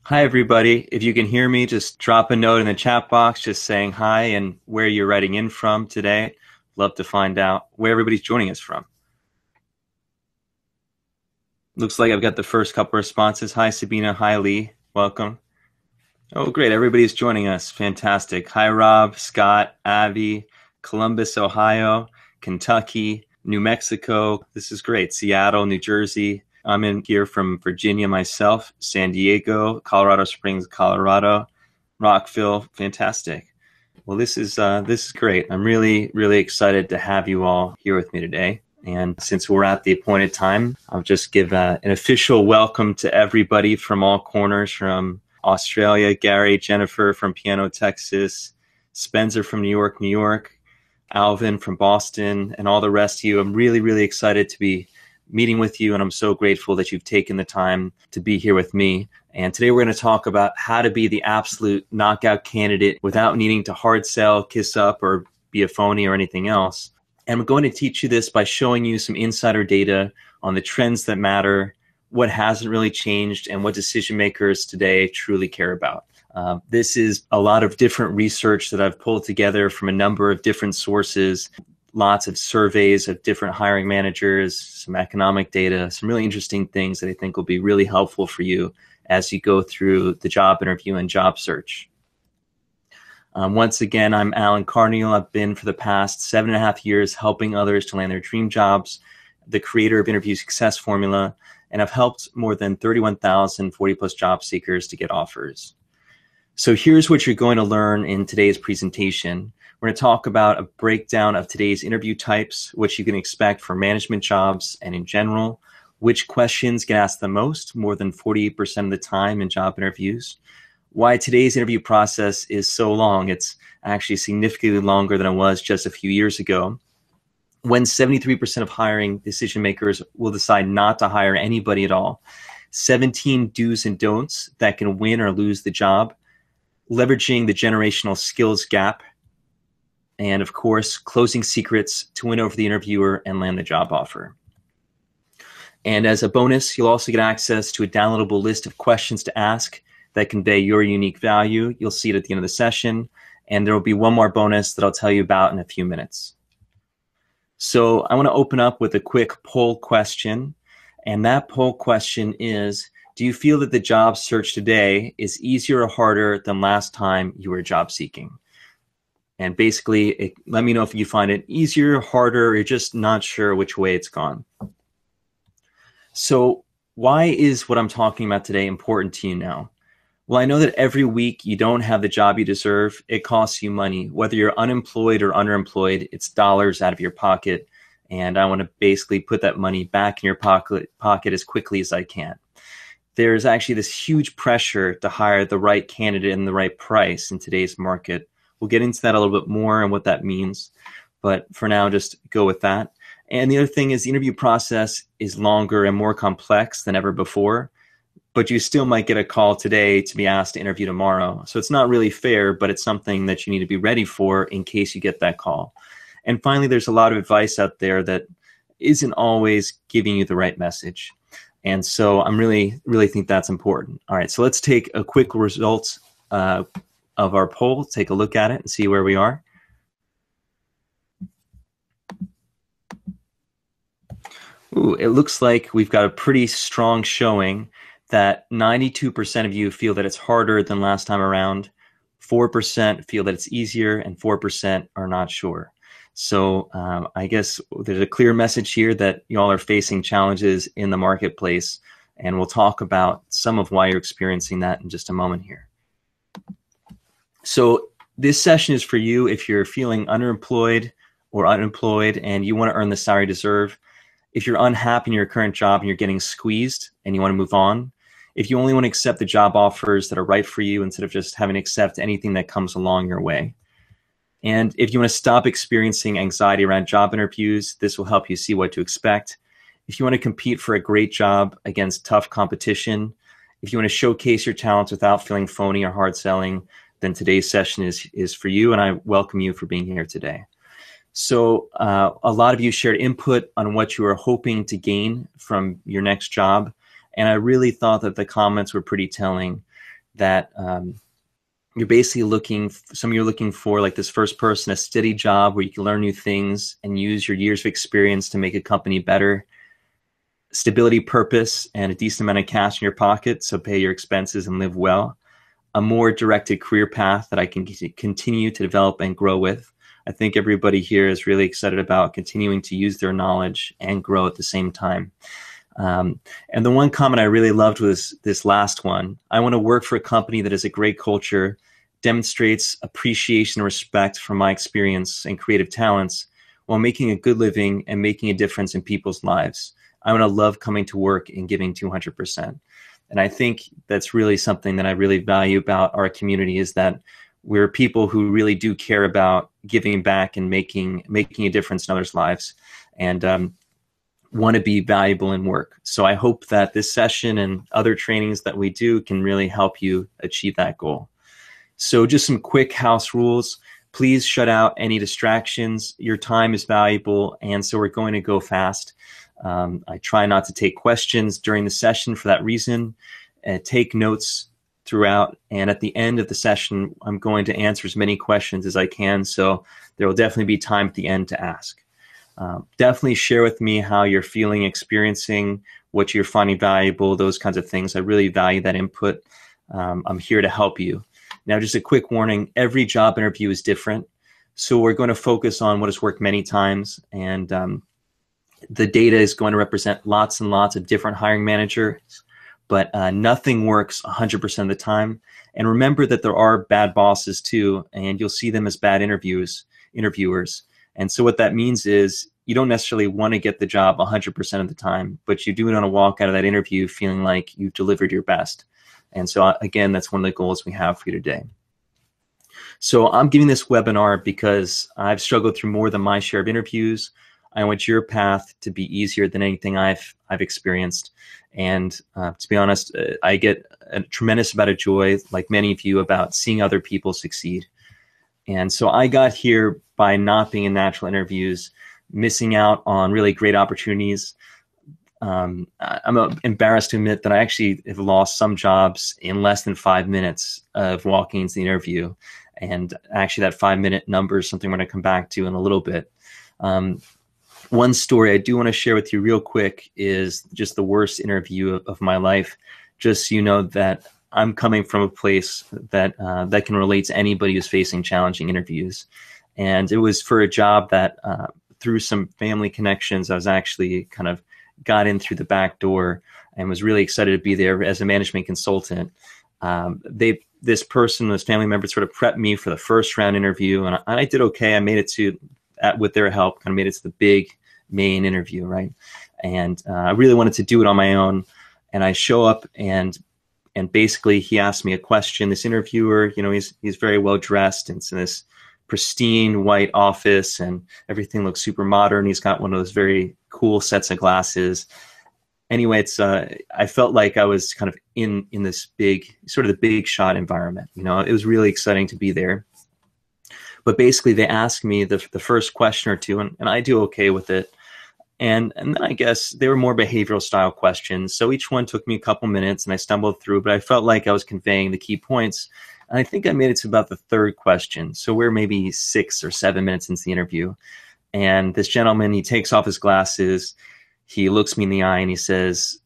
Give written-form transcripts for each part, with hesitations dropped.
Hi, everybody. If you can hear me, just drop a note in the chat box just saying hi and where you're writing in from today. Love to find out where everybody's joining us from. Looks like I've got the first couple responses. Hi, Sabina. Hi, Lee. Welcome. Oh, great. Everybody's joining us. Fantastic. Hi, Rob, Scott, Avi, Columbus, Ohio, Kentucky, New Mexico. This is great. Seattle, New Jersey. I'm in here from Virginia myself, San Diego, Colorado Springs, Colorado, Rockville. Fantastic. Well, this is great. I'm really excited to have you all here with me today. And since we're at the appointed time, I'll just give an official welcome to everybody from all corners, from Australia, Gary, Jennifer from Piano, Texas, Spencer from New York, Alvin from Boston, and all the rest of you. I'm really excited to be meeting with you, and I'm so grateful that you've taken the time to be here with me. And today we're going to talk about how to be the absolute knockout candidate without needing to hard sell, kiss up, or be a phony or anything else. And we're going to teach you this by showing you some insider data on the trends that matter, what hasn't really changed, and what decision makers today truly care about. This is a lot of different research that I've pulled together from a number of different sources, lots of surveys of different hiring managers, some economic data, some really interesting things that I think will be really helpful for you as you go through the job interview and job search. Once again, I'm Alan Carneal. I've been for the past 7.5 years helping others to land their dream jobs, the creator of Interview Success Formula, and I've helped more than 31,000 40-plus job seekers to get offers. So here's what you're going to learn in today's presentation. We're going to talk about a breakdown of today's interview types, which you can expect for management jobs and in general, which questions get asked the most, more than 48% of the time in job interviews, why today's interview process is so long. It's actually significantly longer than it was just a few years ago, when 73% of hiring decision makers will decide not to hire anybody at all, 17 do's and don'ts that can win or lose the job, leveraging the generational skills gap, and of course, closing secrets to win over the interviewer and land the job offer. And as a bonus, you'll also get access to a downloadable list of questions to ask that convey your unique value. You'll see it at the end of the session, and there will be one more bonus that I'll tell you about in a few minutes. So I want to open up with a quick poll question, and that poll question is, do you feel that the job search today is easier or harder than last time you were job seeking? And basically, let me know if you find it easier, harder, or you're just not sure which way it's gone. So why is what I'm talking about today important to you now? Well, I know that every week you don't have the job you deserve. It costs you money. Whether you're unemployed or underemployed, it's dollars out of your pocket. And I want to basically put that money back in your pocket as quickly as I can. There's actually this huge pressure to hire the right candidate and the right price in today's market. We'll get into that a little bit more and what that means. But for now, just go with that. And the other thing is the interview process is longer and more complex than ever before. But you still might get a call today to be asked to interview tomorrow. So it's not really fair, but it's something that you need to be ready for in case you get that call. And finally, there's a lot of advice out there that isn't always giving you the right message. And so I'm really think that's important. All right, so let's take a quick results of our poll, take a look at it and see where we are. Ooh, it looks like we've got a pretty strong showing that 92% of you feel that it's harder than last time around, 4% feel that it's easier, and 4% are not sure. So I guess there's a clear message here that y'all are facing challenges in the marketplace, and we'll talk about some of why you're experiencing that in just a moment here. So this session is for you if you're feeling underemployed or unemployed and you want to earn the salary you deserve. If you're unhappy in your current job and you're getting squeezed and you want to move on. If you only want to accept the job offers that are right for you instead of just having to accept anything that comes along your way. And if you want to stop experiencing anxiety around job interviews, this will help you see what to expect. If you want to compete for a great job against tough competition, if you want to showcase your talents without feeling phony or hard selling, then today's session is for you, and I welcome you for being here today. So a lot of you shared input on what you are hoping to gain from your next job, and I really thought that the comments were pretty telling. that you're basically looking for like this first person, a steady job where you can learn new things and use your years of experience to make a company better. Stability, purpose, and a decent amount of cash in your pocket, so pay your expenses and live well. A more directed career path that I can continue to develop and grow with. I think everybody here is really excited about continuing to use their knowledge and grow at the same time. And the one comment I really loved was this last one. I want to work for a company that has a great culture, demonstrates appreciation and respect for my experience and creative talents, while making a good living and making a difference in people's lives. I want to love coming to work and giving 200%. And I think that's really something that I really value about our community, is that we're people who really do care about giving back and making a difference in others' lives, and want to be valuable in work. So I hope that this session and other trainings that we do can really help you achieve that goal. So just some quick house rules. Please shut out any distractions. Your time is valuable, and so we're going to go fast. I try not to take questions during the session for that reason. Take notes throughout, and at the end of the session, I'm going to answer as many questions as I can, so there will definitely be time at the end to ask. Definitely share with me how you're feeling, experiencing, what you're finding valuable, those kinds of things. I really value that input. I'm here to help you. Now, just a quick warning, every job interview is different, so we're going to focus on what has worked many times, and the data is going to represent lots and lots of different hiring managers, but nothing works 100% of the time. And remember that there are bad bosses too, and you'll see them as bad interviewers. And so what that means is you don't necessarily want to get the job 100% of the time, but you do want to walk out of that interview feeling like you've delivered your best. And so again, that's one of the goals we have for you today. So I'm giving this webinar because I've struggled through more than my share of interviews. I want your path to be easier than anything I've experienced. And to be honest, I get a tremendous amount of joy, like many of you, about seeing other people succeed. And so I got here by not being in natural interviews, missing out on really great opportunities. I'm embarrassed to admit that I actually have lost some jobs in less than 5 minutes of walking into the interview. And actually that 5-minute number is something we're going to come back to in a little bit. One story I do want to share with you real quick is just the worst interview of my life. Just so you know that I'm coming from a place that that can relate to anybody who's facing challenging interviews. And it was for a job that through some family connections, I was actually kind of got in through the back door and was really excited to be there as a management consultant. This family member sort of prepped me for the first round interview, and I did okay. I made it to, with their help, kind of made it to the big main interview, right? And I really wanted to do it on my own. And I show up, and basically he asked me a question. This interviewer, he's very well dressed, and it's in this pristine white office, and everything looks super modern. He's got one of those very cool sets of glasses. Anyway, I felt like I was kind of in this big, sort of the big shot environment. It was really exciting to be there. But basically, they asked me the first question or two, and I do okay with it. And then I guess they were more behavioral style questions. So each one took me a couple minutes, and I stumbled through, but I felt like I was conveying the key points. And I think I made it to about the third question. So we're maybe 6 or 7 minutes into the interview. And this gentleman, he takes off his glasses, he looks me in the eye, and he says,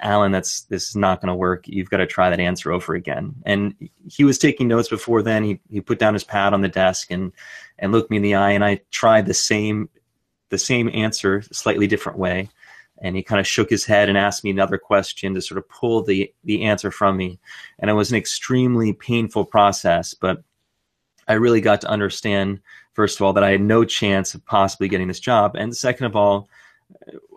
"Alan, this is not going to work. You've got to try that answer over again." And he was taking notes before then. He put down his pad on the desk and looked me in the eye, and I tried the same answer, a slightly different way. And he kind of shook his head and asked me another question to sort of pull the answer from me. And it was an extremely painful process, but I really got to understand, first of all, that I had no chance of possibly getting this job. And second of all,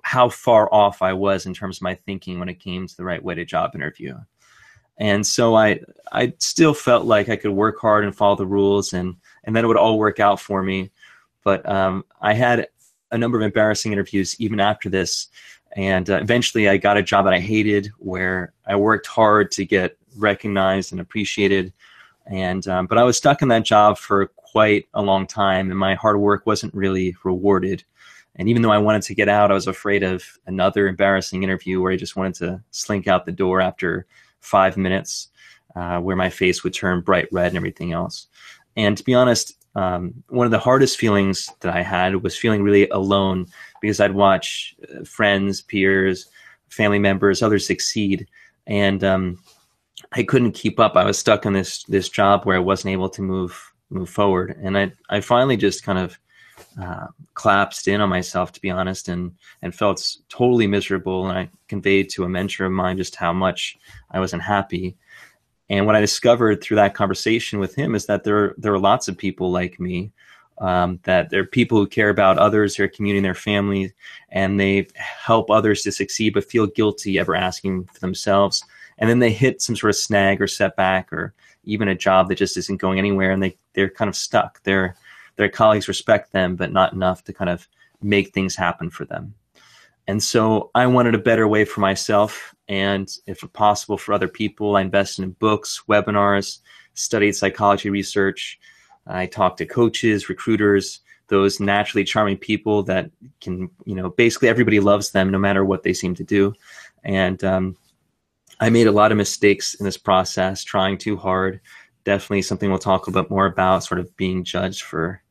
how far off I was in terms of my thinking when it came to the right way to job interview. And so I still felt like I could work hard and follow the rules, and then it would all work out for me. But I had a number of embarrassing interviews even after this. And eventually I got a job that I hated, where I worked hard to get recognized and appreciated. And but I was stuck in that job for quite a long time, and my hard work wasn't really rewarded. And even though I wanted to get out, I was afraid of another embarrassing interview where I just wanted to slink out the door after 5 minutes. where my face would turn bright red and everything else. And to be honest, one of the hardest feelings that I had was feeling really alone, because I'd watch friends, peers, family members, others succeed, and I couldn't keep up. I was stuck in this job where I wasn't able to move forward, and I finally just kind of collapsed in on myself, to be honest, and felt totally miserable. And I conveyed to a mentor of mine just how much I was unhappy. And what I discovered through that conversation with him is that there are lots of people like me, that there are people who care about others, their community, their family, and they help others to succeed, but feel guilty ever asking for themselves. And then they hit some sort of snag or setback, or even a job that just isn't going anywhere, and they're kind of stuck. Their colleagues respect them, but not enough to kind of make things happen for them. And so I wanted a better way for myself, and if possible for other people. I invested in books, webinars, studied psychology research. I talked to coaches, recruiters, those naturally charming people that can, basically everybody loves them no matter what they seem to do. And I made a lot of mistakes in this process, trying too hard. Definitely something we'll talk a bit more about, sort of being judged for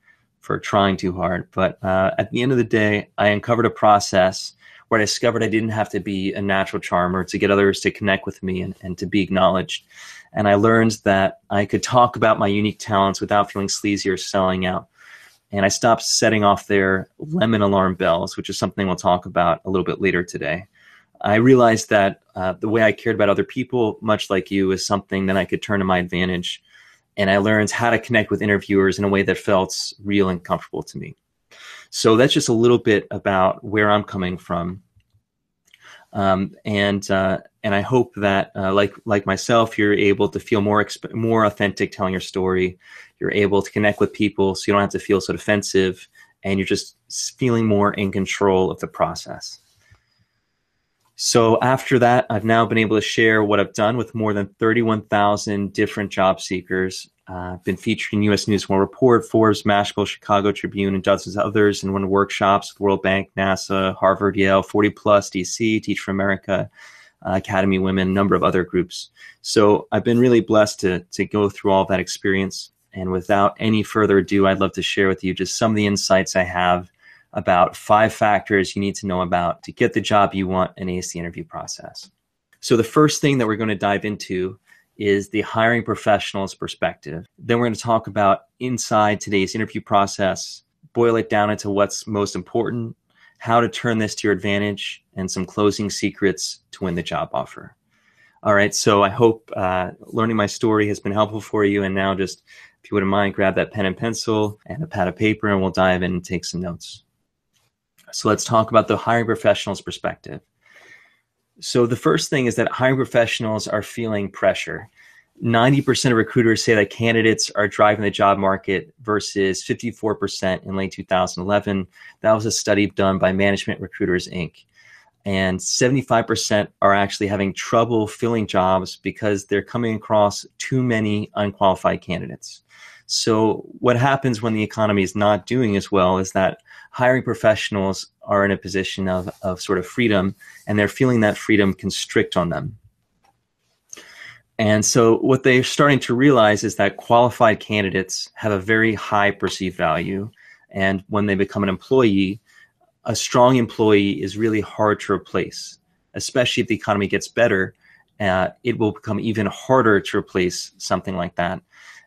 trying too hard. But at the end of the day, I uncovered a process where I discovered I didn't have to be a natural charmer to get others to connect with me and to be acknowledged. And I learned that I could talk about my unique talents without feeling sleazy or selling out. And I stopped setting off their lemon alarm bells, which is something we'll talk about a little bit later today. I realized that the way I cared about other people, much like you, is something that I could turn to my advantage. And I learned how to connect with interviewers in a way that felt real and comfortable to me. So that's just a little bit about where I'm coming from. And I hope that, like myself, you're able to feel more authentic telling your story. You're able to connect with people, so you don't have to feel so defensive, and you're just feeling more in control of the process. So after that, I've now been able to share what I've done with more than 31,000 different job seekers. I've been featured in U.S. News & World Report, Forbes, Mashable, Chicago Tribune, and dozens of others, and run workshops with World Bank, NASA, Harvard, Yale, 40 Plus, DC, Teach for America, Academy Women, a number of other groups. So I've been really blessed to go through all that experience. And without any further ado, I'd love to share with you just some of the insights I have about 5 factors you need to know about to get the job you want in the interview process. So the first thing that we're going to dive into is the hiring professional's perspective. Then we're going to talk about inside today's interview process, boil it down into what's most important, how to turn this to your advantage, and some closing secrets to win the job offer. All right, so I hope learning my story has been helpful for you. And now just, if you wouldn't mind, grab that pen and pencil and a pad of paper, and we'll dive in and take some notes. So let's talk about the hiring professional's perspective. So the first thing is that hiring professionals are feeling pressure. 90% of recruiters say that candidates are driving the job market versus 54% in late 2011. That was a study done by Management Recruiters, Inc. And 75% are actually having trouble filling jobs because they're coming across too many unqualified candidates. So what happens when the economy is not doing as well is that hiring professionals are in a position of sort of freedom, and they're feeling that freedom constrict on them. And so what they're starting to realize is that qualified candidates have a very high perceived value. And when they become an employee, a strong employee is really hard to replace, especially if the economy gets better. It will become even harder to replace something like that.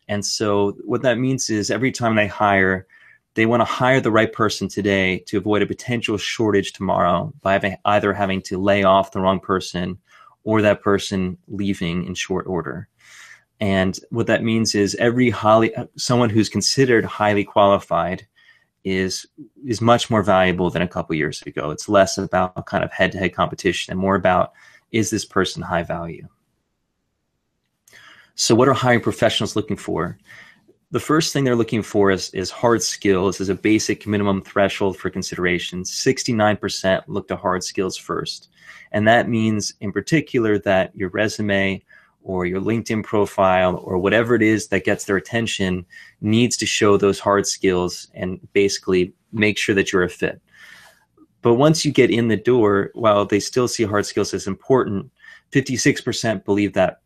And so what that means is every time they hire, they want to hire the right person today to avoid a potential shortage tomorrow by either having to lay off the wrong person or that person leaving in short order. And what that means is someone who's considered highly qualified is much more valuable than a couple years ago. It's less about kind of head-to-head competition and more about, is this person high value? So what are hiring professionals looking for? The first thing they're looking for is hard skills as a basic minimum threshold for consideration. 69% look to hard skills first. And that means in particular that your resume or your LinkedIn profile or whatever it is that gets their attention needs to show those hard skills and basically make sure that you're a fit. But once you get in the door, while they still see hard skills as important, 56% believe that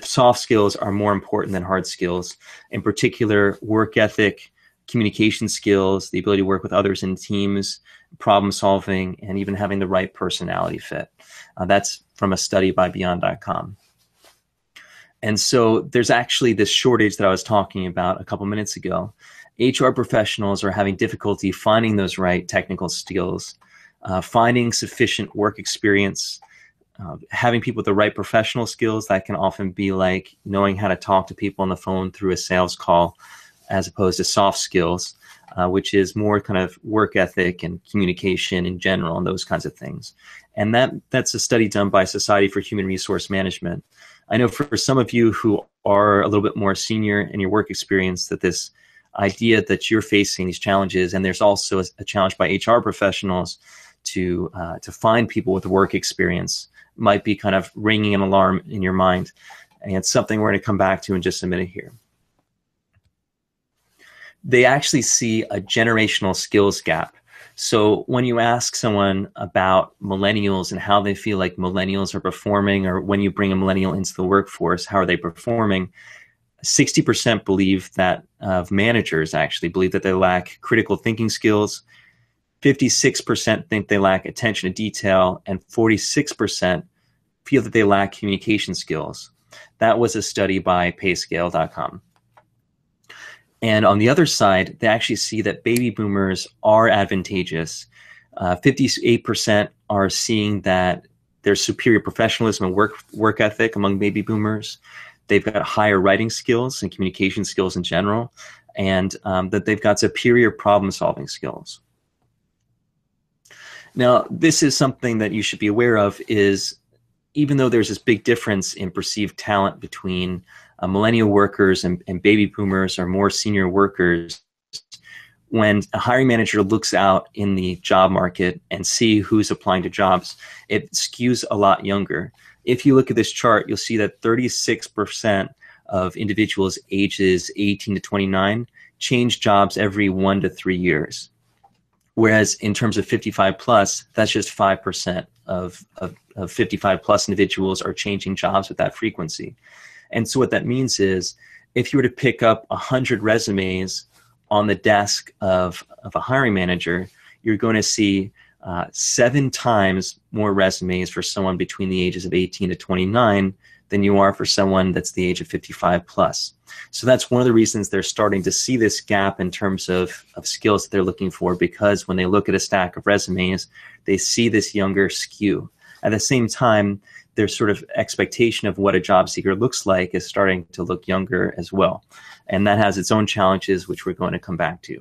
soft skills are more important than hard skills. In particular, work ethic, communication skills, the ability to work with others in teams, problem solving, and even having the right personality fit. That's from a study by Beyond.com. And so there's actually this shortage that I was talking about a couple minutes ago. HR professionals are having difficulty finding those right technical skills, finding sufficient work experience, having people with the right professional skills. That can often be like knowing how to talk to people on the phone through a sales call, as opposed to soft skills, which is more kind of work ethic and communication in general and those kinds of things. And that's a study done by Society for Human Resource Management. I know for some of you who are a little bit more senior in your work experience, that this idea that you're facing these challenges, and there's also a challenge by HR professionals to find people with work experience, might be kind of ringing an alarm in your mind. And it's something we're going to come back to in just a minute here. They actually see a generational skills gap. So when you ask someone about millennials and how they feel like millennials are performing, or when you bring a millennial into the workforce, how are they performing? 60% believe that managers actually believe that they lack critical thinking skills. 56% think they lack attention to detail, and 46% feel that they lack communication skills. That was a study by payscale.com. And on the other side, they actually see that baby boomers are advantageous. 58% are seeing that there's superior professionalism and work ethic among baby boomers. They've got higher writing skills and communication skills in general, and that they've got superior problem-solving skills. Now, this is something that you should be aware of, is even though there's this big difference in perceived talent between millennial workers and baby boomers or more senior workers, when a hiring manager looks out in the job market and see who's applying to jobs, it skews a lot younger. If you look at this chart, you'll see that 36% of individuals ages 18 to 29 change jobs every 1 to 3 years. Whereas in terms of 55 plus, that's just 5% of 55 plus individuals are changing jobs with that frequency. And so what that means is, if you were to pick up 100 resumes on the desk of a hiring manager, you're going to see 7 times more resumes for someone between the ages of 18 to 29 than you are for someone that's the age of 55 plus. So that's one of the reasons they're starting to see this gap in terms of skills that they're looking for, because when they look at a stack of resumes, they see this younger skew. At the same time, their sort of expectation of what a job seeker looks like is starting to look younger as well. And that has its own challenges, which we're going to come back to.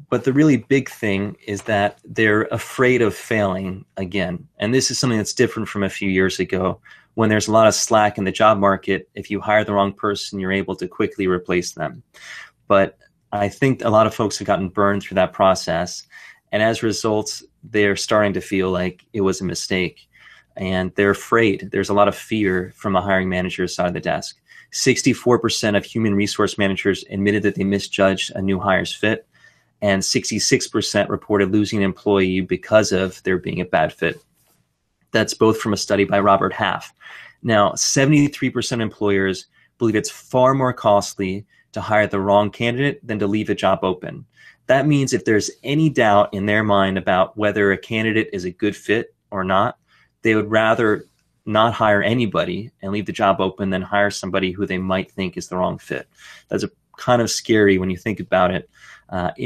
But the really big thing is that they're afraid of failing again. And this is something that's different from a few years ago, when there's a lot of slack in the job market. If you hire the wrong person, you're able to quickly replace them. But I think a lot of folks have gotten burned through that process. And as a result, they're starting to feel like it was a mistake. And they're afraid. There's a lot of fear from the hiring manager's side of the desk. 64% of human resource managers admitted that they misjudged a new hire's fit, and 66% reported losing an employee because of there being a bad fit. That's both from a study by Robert Half. Now, 73% of employers believe it's far more costly to hire the wrong candidate than to leave a job open. That means if there's any doubt in their mind about whether a candidate is a good fit or not, they would rather not hire anybody and leave the job open than hire somebody who they might think is the wrong fit. That's kind of scary when you think about it,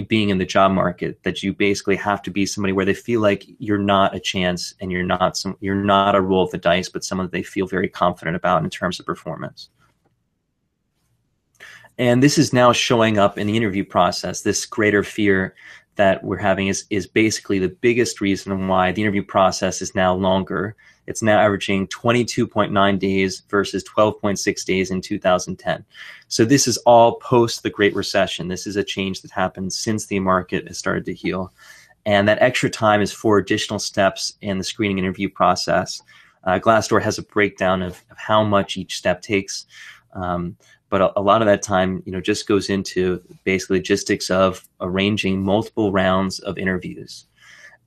being in the job market, that you basically have to be somebody where they feel like you're not a chance and you're not a roll of the dice, but someone that they feel very confident about in terms of performance. And this is now showing up in the interview process. This greater fear that we're having is basically the biggest reason why the interview process is now longer. It's now averaging 22.9 days versus 12.6 days in 2010. So this is all post the Great Recession. This is a change that happened since the market has started to heal. And that extra time is 4 additional steps in the screening interview process. Glassdoor has a breakdown of how much each step takes. But a lot of that time, just goes into basically logistics of arranging multiple rounds of interviews.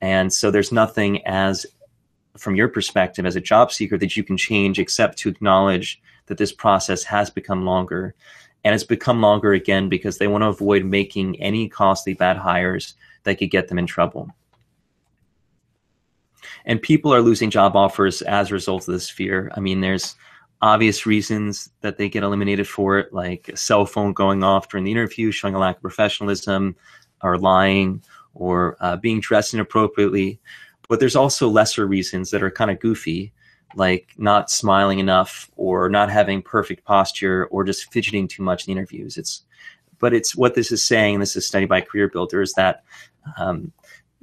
And so there's nothing as from your perspective as a job seeker that you can change except to acknowledge that this process has become longer. And it's become longer again because they want to avoid making any costly bad hires that could get them in trouble. And people are losing job offers as a result of this fear. I mean, there's obvious reasons that they get eliminated for it, like a cell phone going off during the interview, showing a lack of professionalism, or lying, or being dressed inappropriately. But there's also lesser reasons that are kind of goofy, like not smiling enough, or not having perfect posture, or just fidgeting too much in interviews. But what this is saying, this is studied by Career Builder, is that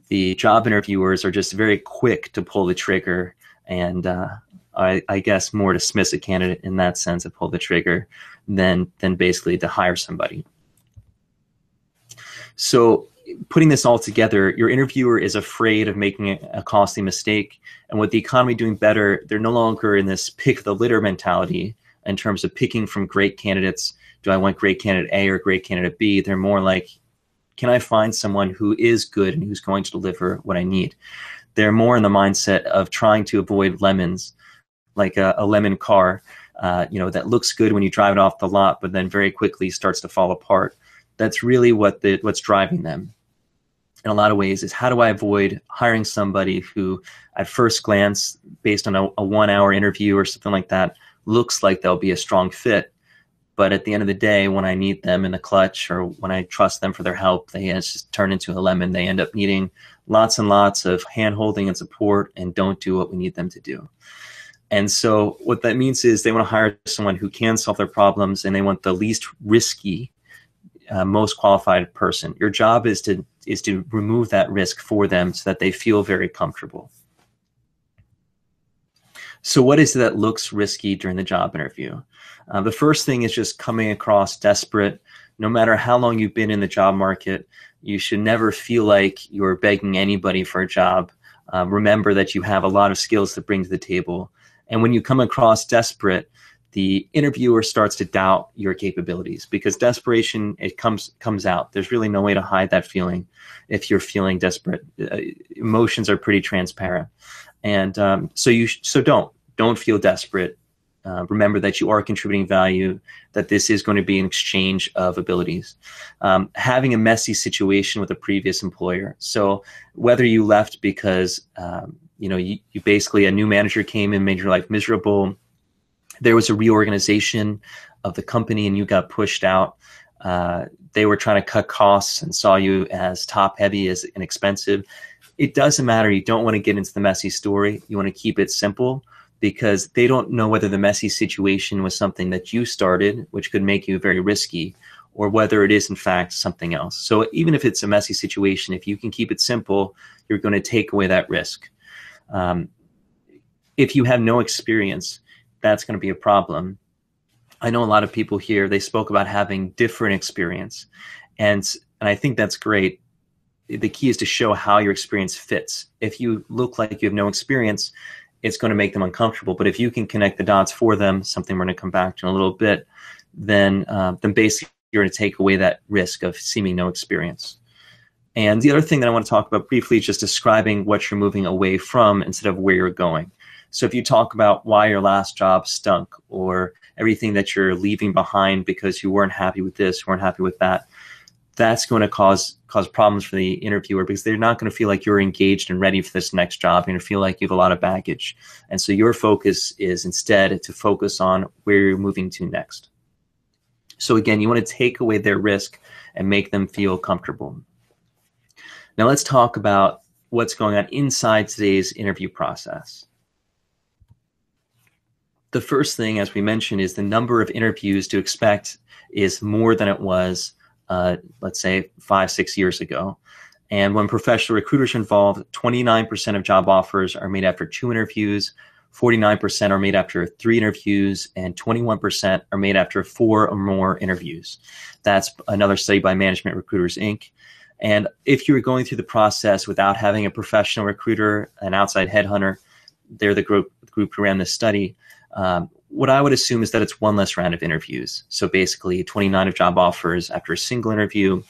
the job interviewers are just very quick to pull the trigger, and I guess more dismiss a candidate in that sense of pull the trigger than basically to hire somebody. So putting this all together, your interviewer is afraid of making a costly mistake. And with the economy doing better, they're no longer in this pick the litter mentality in terms of picking from great candidates. Do I want great candidate A or great candidate B? They're more like, can I find someone who is good and who's going to deliver what I need? They're more in the mindset of trying to avoid lemons, like a lemon car, that looks good when you drive it off the lot, but then very quickly starts to fall apart. That's really what's driving them in a lot of ways, is how do I avoid hiring somebody who at first glance, based on a 1 hour interview or something like that, looks like they'll be a strong fit. But at the end of the day, when I need them in the clutch, or when I trust them for their help, they just turn into a lemon. They end up needing lots and lots of hand-holding and support and don't do what we need them to do. And so what that means is they want to hire someone who can solve their problems, and they want the least risky, most qualified person. Your job is to remove that risk for them so that they feel very comfortable. So what is it that looks risky during the job interview? The first thing is just coming across desperate. No matter how long you've been in the job market, you should never feel like you're begging anybody for a job. Remember that you have a lot of skills to bring to the table. And when you come across desperate, the interviewer starts to doubt your capabilities, because desperation, it comes out. There's really no way to hide that feeling if you're feeling desperate. Emotions are pretty transparent. And so don't feel desperate. Remember that you are contributing value, that this is going to be an exchange of abilities. Having a messy situation with a previous employer. So whether you left because you basically, a new manager came and made your life miserable, there was a reorganization of the company and you got pushed out. They were trying to cut costs and saw you as top heavy, as inexpensive. It doesn't matter. You don't want to get into the messy story. You want to keep it simple, because they don't know whether the messy situation was something that you started, which could make you very risky, or whether it is in fact something else. So even if it's a messy situation, if you can keep it simple, you're going to take away that risk. If you have no experience, that's going to be a problem. I know a lot of people here, they spoke about having different experience. And I think that's great. The key is to show how your experience fits. If you look like you have no experience, it's going to make them uncomfortable. But if you can connect the dots for them, something we're going to come back to in a little bit, then basically you're going to take away that risk of seeming no experience. And the other thing that I want to talk about briefly is just describing what you're moving away from instead of where you're going. So if you talk about why your last job stunk, or everything that you're leaving behind because you weren't happy with this, weren't happy with that, that's going to cause problems for the interviewer, because they're not going to feel like you're engaged and ready for this next job. You're going to feel like you have a lot of baggage. And so your focus is instead to focus on where you're moving to next. So again, you want to take away their risk and make them feel comfortable. Now let's talk about what's going on inside today's interview process. The first thing, as we mentioned, is the number of interviews to expect is more than it was, let's say, 5-6 years ago. And when professional recruiters are involved, 29% of job offers are made after 2 interviews, 49% are made after 3 interviews, and 21% are made after 4 or more interviews. That's another study by Management Recruiters, Inc. And if you were going through the process without having a professional recruiter, an outside headhunter, they're the group who ran this study, what I would assume is that it's 1 less round of interviews. So basically 29 of job offers after a single interview,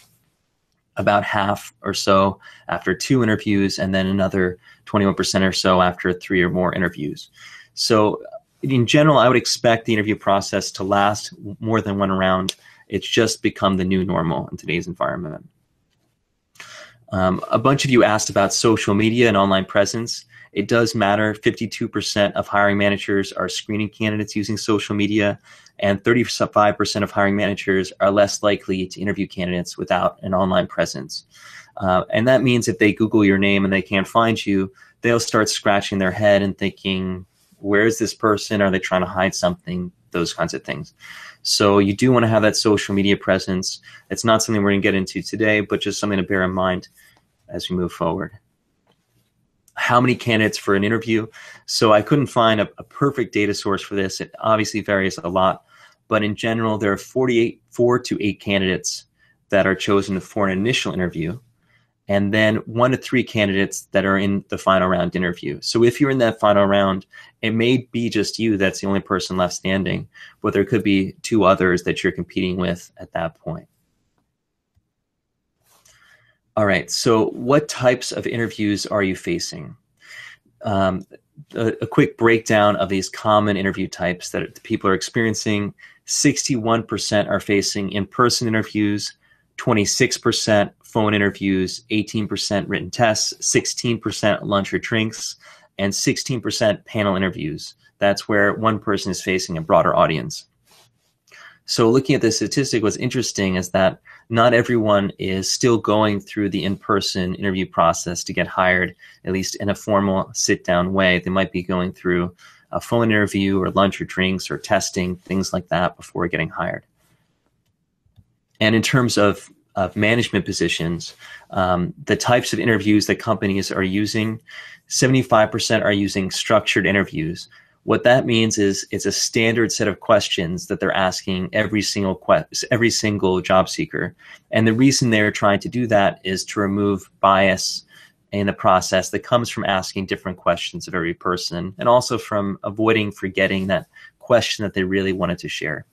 about half or so after 2 interviews, and then another 21% or so after 3 or more interviews. So in general, I would expect the interview process to last more than 1 round. It's just become the new normal in today's environment. A bunch of you asked about social media and online presence. It does matter. 52% of hiring managers are screening candidates using social media, and 35% of hiring managers are less likely to interview candidates without an online presence. And that means if they Google your name and they can't find you, they'll start scratching their head and thinking, where is this person? Are they trying to hide something? Those kinds of things. So you do want to have that social media presence. It's not something we're going to get into today, but just something to bear in mind as we move forward. How many candidates for an interview? So I couldn't find a perfect data source for this. It obviously varies a lot, but in general, there are 4 to 8 candidates that are chosen for an initial interview, and then 1 to 3 candidates that are in the final round interview. So if you're in that final round, it may be just you that's the only person left standing, but there could be 2 others that you're competing with at that point. All right, so what types of interviews are you facing? A quick breakdown of these common interview types that people are experiencing. 61% are facing in-person interviews, 26% phone interviews, 18% written tests, 16% lunch or drinks, and 16% panel interviews. That's where one person is facing a broader audience. So looking at this statistic, what's interesting is that not everyone is still going through the in-person interview process to get hired, at least in a formal sit-down way. They might be going through a phone interview or lunch or drinks or testing, things like that before getting hired. And in terms of management positions, the types of interviews that companies are using, 75% are using structured interviews. What that means is it's a standard set of questions that they're asking every single job seeker. And the reason they're trying to do that is to remove bias in the process that comes from asking different questions of every person, and also from avoiding forgetting that question that they really wanted to share.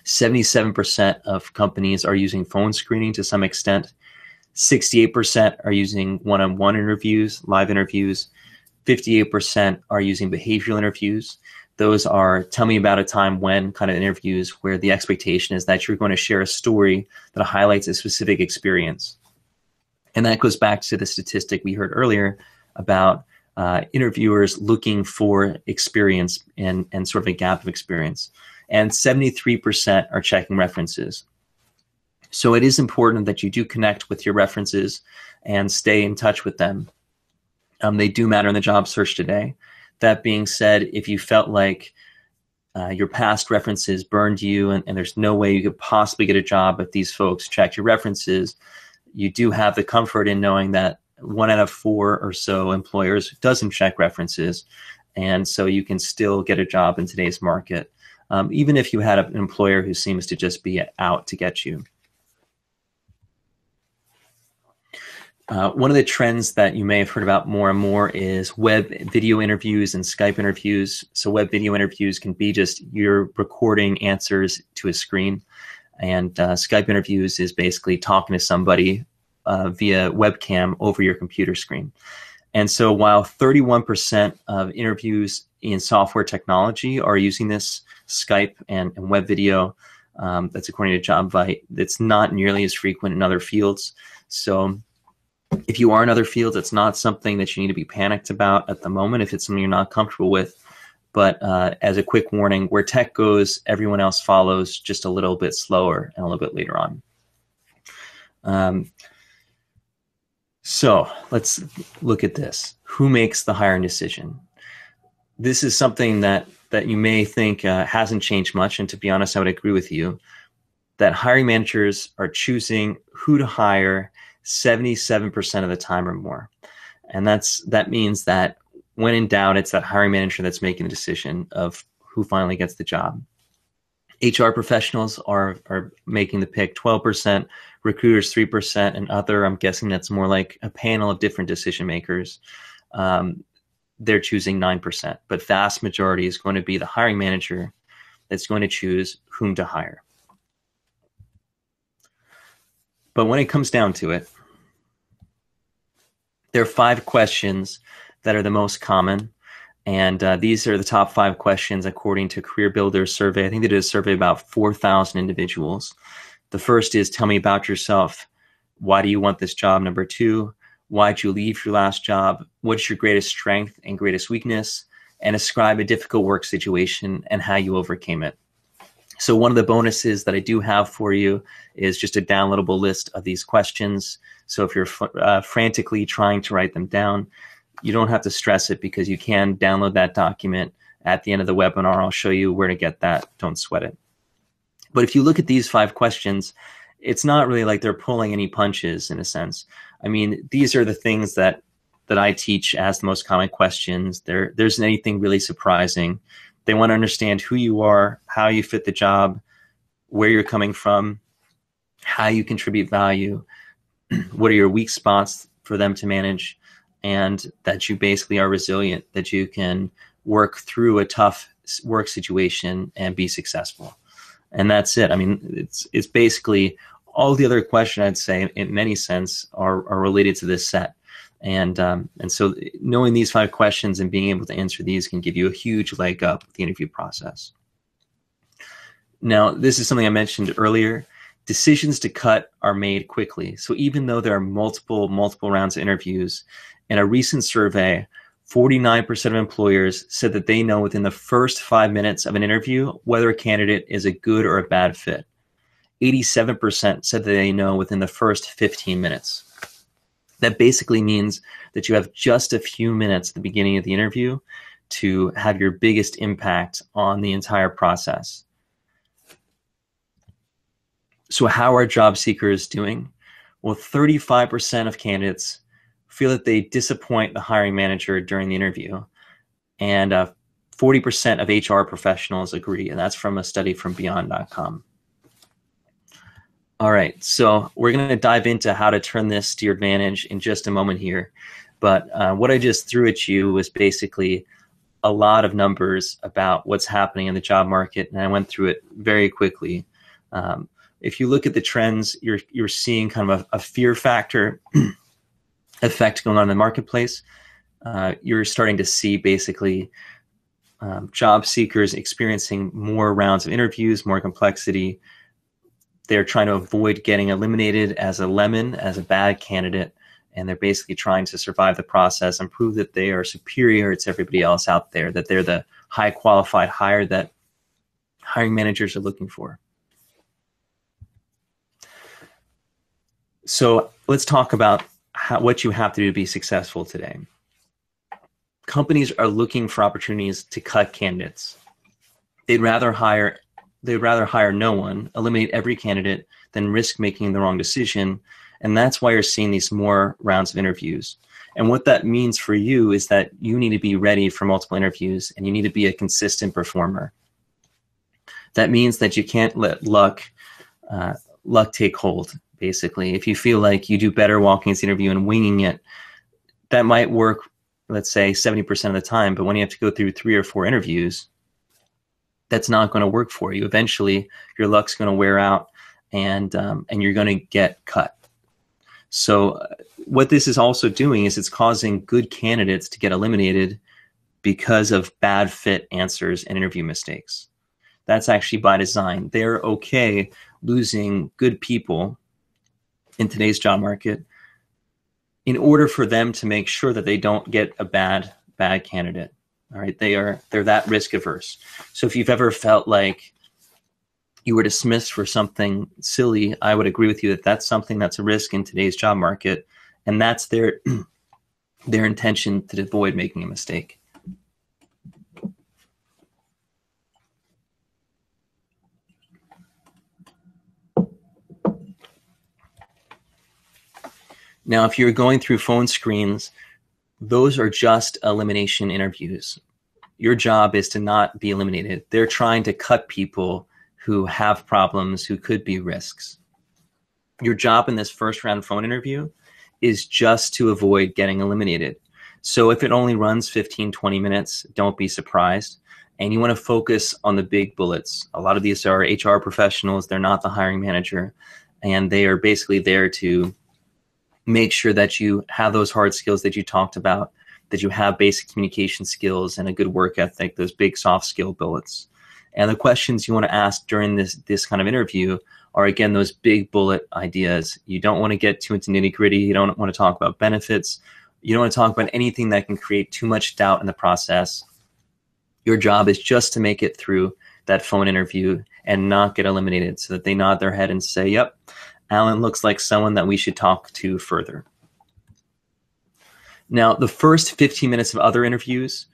77% of companies are using phone screening to some extent. 68% are using one-on-one interviews, live interviews. 58% are using behavioral interviews. Those are tell me about a time when kind of interviews where the expectation is that you're going to share a story that highlights a specific experience. And that goes back to the statistic we heard earlier about interviewers looking for experience and sort of a gap of experience. And 73% are checking references. So it is important that you do connect with your references and stay in touch with them. They do matter in the job search today. That being said, if you felt like your past references burned you and there's no way you could possibly get a job if these folks checked your references, you do have the comfort in knowing that 1 out of 4 or so employers doesn't check references. And so you can still get a job in today's market, even if you had an employer who seems to just be out to get you. One of the trends that you may have heard about more and more is web video interviews and Skype interviews. So web video interviews can be just you're recording answers to a screen, and Skype interviews is basically talking to somebody via webcam over your computer screen. And so while 31% of interviews in software technology are using this Skype and web video, that's according to JobVite, it's not nearly as frequent in other fields. So if you are in other fields, it's not something that you need to be panicked about at the moment if it's something you're not comfortable with. But as a quick warning, where tech goes, everyone else follows, just a little bit slower and a little bit later on. So let's look at this. Who makes the hiring decision? This is something that you may think hasn't changed much. And to be honest, I would agree with you that hiring managers are choosing who to hire 77% of the time or more. And that means that when in doubt, it's that hiring manager that's making the decision of who finally gets the job. HR professionals are making the pick 12%, recruiters 3%, and other, I'm guessing that's more like a panel of different decision makers. They're choosing 9%, but vast majority is going to be the hiring manager that's going to choose whom to hire. But when it comes down to it, there are 5 questions that are the most common. And these are the top 5 questions according to Career Builder's survey. I think they did a survey of about 4,000 individuals. The first is, tell me about yourself. Why do you want this job? Number 2, why'd you leave your last job? What's your greatest strength and greatest weakness? And describe a difficult work situation and how you overcame it. So one of the bonuses that I do have for you is just a downloadable list of these questions. So if you're frantically trying to write them down, you don't have to stress it, because you can download that document at the end of the webinar. I'll show you where to get that. Don't sweat it. But if you look at these 5 questions, it's not really like they're pulling any punches in a sense. I mean, these are the things that I teach as the most common questions. There isn't anything really surprising. They want to understand who you are, how you fit the job, where you're coming from, how you contribute value, what are your weak spots for them to manage, and that you basically are resilient, that you can work through a tough work situation and be successful. And that's it. I mean, it's basically all the other questions, I'd say, in many sense, are related to this set. And so knowing these 5 questions and being able to answer these can give you a huge leg up with the interview process. Now, this is something I mentioned earlier. Decisions to cut are made quickly. So even though there are multiple rounds of interviews, in a recent survey, 49% of employers said that they know within the first 5 minutes of an interview whether a candidate is a good or a bad fit. 87% said that they know within the first 15 minutes. That basically means that you have just a few minutes at the beginning of the interview to have your biggest impact on the entire process. So how are job seekers doing? Well, 35% of candidates feel that they disappoint the hiring manager during the interview, and 40% of HR professionals agree, and that's from a study from Beyond.com. All right, so we're going to dive into how to turn this to your advantage in just a moment here. But what I just threw at you was basically a lot of numbers about what's happening in the job market, and I went through it very quickly. If you look at the trends, you're seeing kind of a fear factor effect going on in the marketplace. You're starting to see basically job seekers experiencing more rounds of interviews, more complexity. They're trying to avoid getting eliminated as a lemon, as a bad candidate, and they're basically trying to survive the process and prove that they are superior to everybody else out there, that they're the high qualified hire that hiring managers are looking for. So let's talk about what you have to do to be successful today. Companies are looking for opportunities to cut candidates. They'd rather hire no one, eliminate every candidate, than risk making the wrong decision. And that's why you're seeing these more rounds of interviews. And what that means for you is that you need to be ready for multiple interviews, and you need to be a consistent performer. That means that you can't let luck take hold, basically. If you feel like you do better walking into the interview and winging it, that might work, let's say, 70% of the time. But when you have to go through 3 or 4 interviews, that's not going to work for you. Eventually, your luck's going to wear out, and you're going to get cut. So what this is also doing is it's causing good candidates to get eliminated because of bad fit answers and interview mistakes. That's actually by design. They're okay losing good people in today's job market in order for them to make sure that they don't get a bad candidate. All right, they're that risk averse. So if you've ever felt like you were dismissed for something silly, I would agree with you that that's something that's a risk in today's job market, and that's their intention to avoid making a mistake. Now, if you're going through phone screens, those are just elimination interviews. Your job is to not be eliminated. They're trying to cut people who have problems, who could be risks. Your job in this first round phone interview is just to avoid getting eliminated. So if it only runs 15, 20 minutes, don't be surprised. And you want to focus on the big bullets. A lot of these are HR professionals. They're not the hiring manager. and they are basically there to make sure that you have those hard skills that you talked about, that you have basic communication skills and a good work ethic, those big soft skill bullets. And the questions you want to ask during this kind of interview are, again, those big bullet ideas. You don't want to get too into nitty gritty. You don't want to talk about benefits. You don't want to talk about anything that can create too much doubt in the process. Your job is just to make it through that phone interview and not get eliminated, so that they nod their head and say, yep, Alan looks like someone that we should talk to further. Now, the first 15 minutes of other interviews,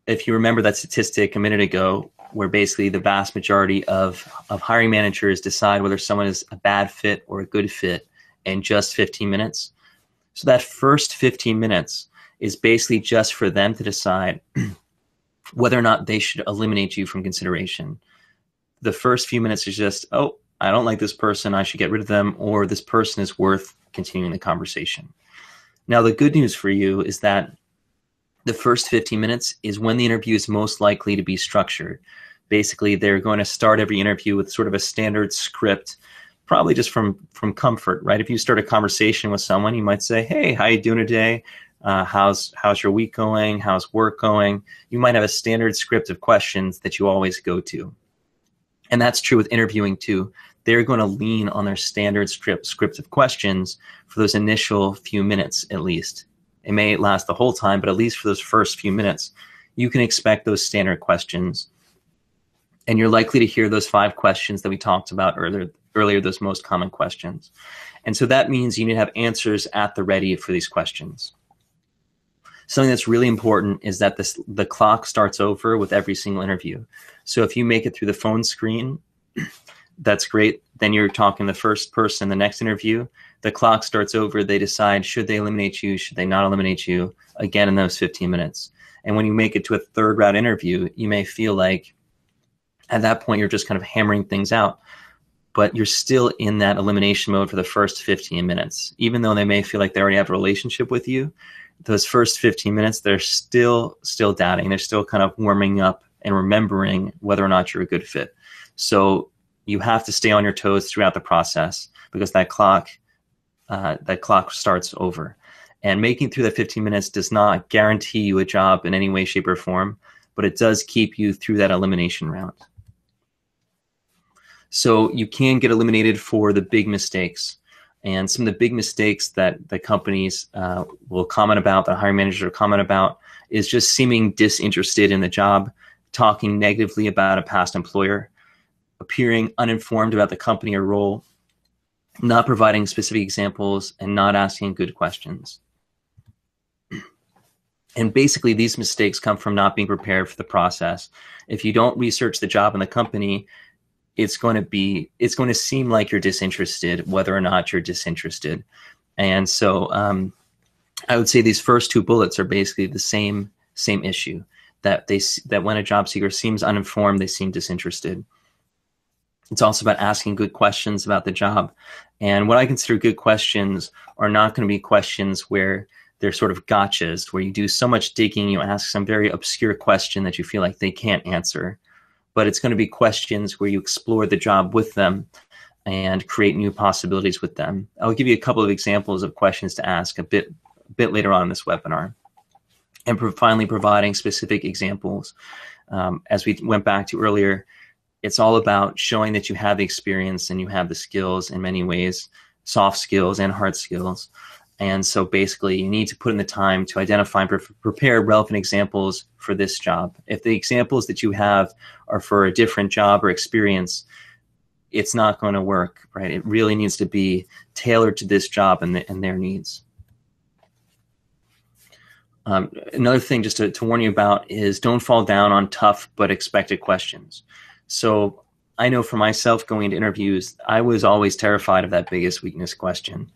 if you remember that statistic a minute ago, where basically the vast majority of hiring managers decide whether someone is a bad fit or a good fit in just 15 minutes. So that first 15 minutes is basically just for them to decide whether or not they should eliminate you from consideration. The first few minutes is just, oh, I don't like this person, I should get rid of them, or this person is worth continuing the conversation. Now, the good news for you is that the first 15 minutes is when the interview is most likely to be structured. Basically, they're going to start every interview with sort of a standard script, probably just from comfort, right? If you start a conversation with someone, you might say, hey, how you doing today? How's your week going? How's work going? You might have a standard script of questions that you always go to. And that's true with interviewing too. They're going to lean on their standard script of questions for those initial few minutes, at least. It may last the whole time, but at least for those first few minutes, you can expect those standard questions. And you're likely to hear those 5 questions that we talked about earlier, those most common questions. And so that means you need to have answers at the ready for these questions. Something that's really important is that the clock starts over with every single interview. So if you make it through the phone screen, that's great. Then you're talking to the first person, the next interview, the clock starts over. They decide, should they eliminate you? Should they not eliminate you? Again, in those 15 minutes. And when you make it to a third round interview, you may feel like at that point, you're just kind of hammering things out, but you're still in that elimination mode for the first 15 minutes. Even though they may feel like they already have a relationship with you, those first 15 minutes, they're still doubting. They're still kind of warming up and remembering whether or not you're a good fit. So you have to stay on your toes throughout the process, because that clock starts over. And making through that 15 minutes does not guarantee you a job in any way, shape, or form, but it does keep you through that elimination round. So you can get eliminated for the big mistakes. And some of the big mistakes that the companies will comment about, the hiring managers will comment about, is just seeming disinterested in the job, talking negatively about a past employer, appearing uninformed about the company or role, not providing specific examples, and not asking good questions. And basically, these mistakes come from not being prepared for the process. If you don't research the job and the company, it's going to seem like you're disinterested, whether or not you're disinterested. And so I would say these first 2 bullets are basically the same issue, that when a job seeker seems uninformed, they seem disinterested. It's also about asking good questions about the job. And what I consider good questions are not going to be questions where they're sort of gotchas, where you do so much digging, you ask some very obscure question that you feel like they can't answer. But it's going to be questions where you explore the job with them and create new possibilities with them. I'll give you a couple of examples of questions to ask a bit later on in this webinar. And finally, providing specific examples. As we went back to earlier, it's all about showing that you have the experience and you have the skills in many ways, soft skills and hard skills. And so basically, you need to put in the time to identify and prepare relevant examples for this job. If the examples that you have are for a different job or experience, it's not going to work, right? It really needs to be tailored to this job and their needs. Another thing just to warn you about is don't fall down on tough but expected questions. So I know for myself going into interviews, I was always terrified of that biggest weakness question.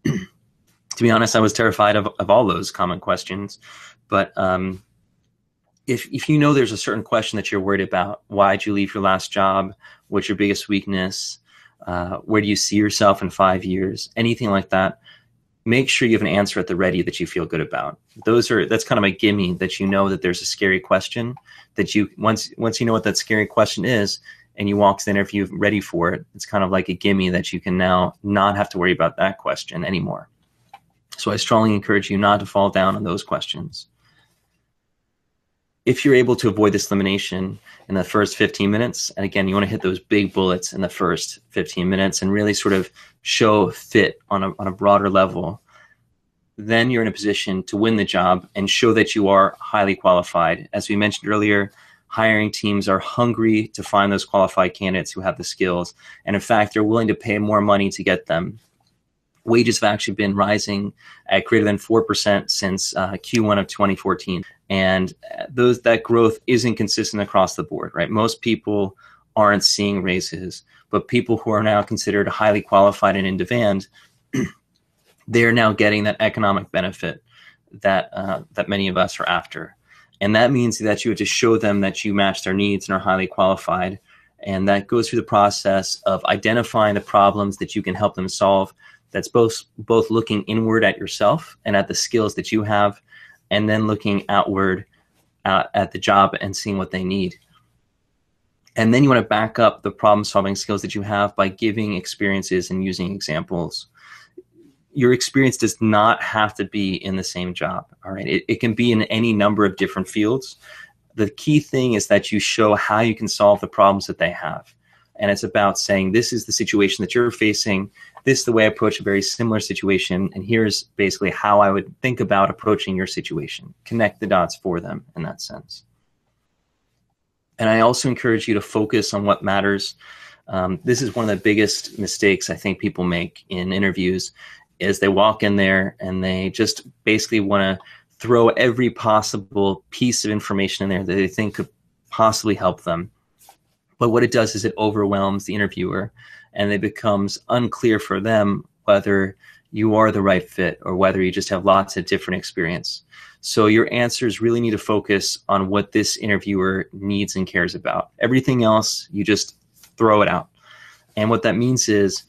To be honest, I was terrified of all those common questions. But if you know there's a certain question that you're worried about, why'd you leave your last job? What's your biggest weakness? Where do you see yourself in 5 years? Anything like that, make sure you have an answer at the ready that you feel good about. That's kind of a gimme, that you know that there's a scary question, that you once you know what that scary question is, and you walk to the interview ready for it, it's kind of like a gimme that you can now not have to worry about that question anymore. So I strongly encourage you not to fall down on those questions. If you're able to avoid this elimination in the first 15 minutes, and again, you want to hit those big bullets in the first 15 minutes and really sort of show fit on a broader level, then you're in a position to win the job and show that you are highly qualified. As we mentioned earlier, hiring teams are hungry to find those qualified candidates who have the skills. And in fact, they're willing to pay more money to get them. Wages have actually been rising at greater than 4% since Q1 of 2014. And that growth isn't consistent across the board, right? Most people aren't seeing raises, but people who are now considered highly qualified and in demand, they're now getting that economic benefit that many of us are after. And that means that you have to show them that you match their needs and are highly qualified. And that goes through the process of identifying the problems that you can help them solve. That's both looking inward at yourself and at the skills that you have, and then looking outward at the job and seeing what they need. And then you want to back up the problem-solving skills that you have by giving experiences and using examples. Your experience does not have to be in the same job, all right? It can be in any number of different fields. The key thing is that you show how you can solve the problems that they have. And it's about saying, this is the situation that you're facing. This is the way I approach a very similar situation. And here's basically how I would think about approaching your situation. Connect the dots for them in that sense. And I also encourage you to focus on what matters. This is one of the biggest mistakes I think people make in interviews, is they walk in there and they just basically want to throw every possible piece of information in there that they think could possibly help them. But what it does is it overwhelms the interviewer, and it becomes unclear for them whether you are the right fit or whether you just have lots of different experience. So your answers really need to focus on what this interviewer needs and cares about. Everything else, you just throw it out. And what that means is,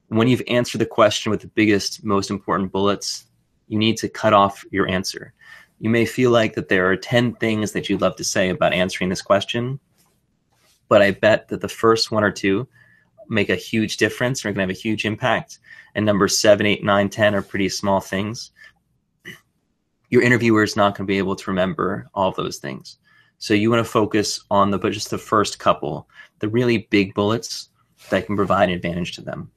when you've answered the question with the biggest, most important bullets, you need to cut off your answer. You may feel like that there are 10 things that you'd love to say about answering this question, but I bet that the first one or two make a huge difference, or are going to have a huge impact. And numbers 7, 8, 9, 10 are pretty small things. Your interviewer is not going to be able to remember all of those things. So you want to focus on just the first couple, the really big bullets that can provide an advantage to them.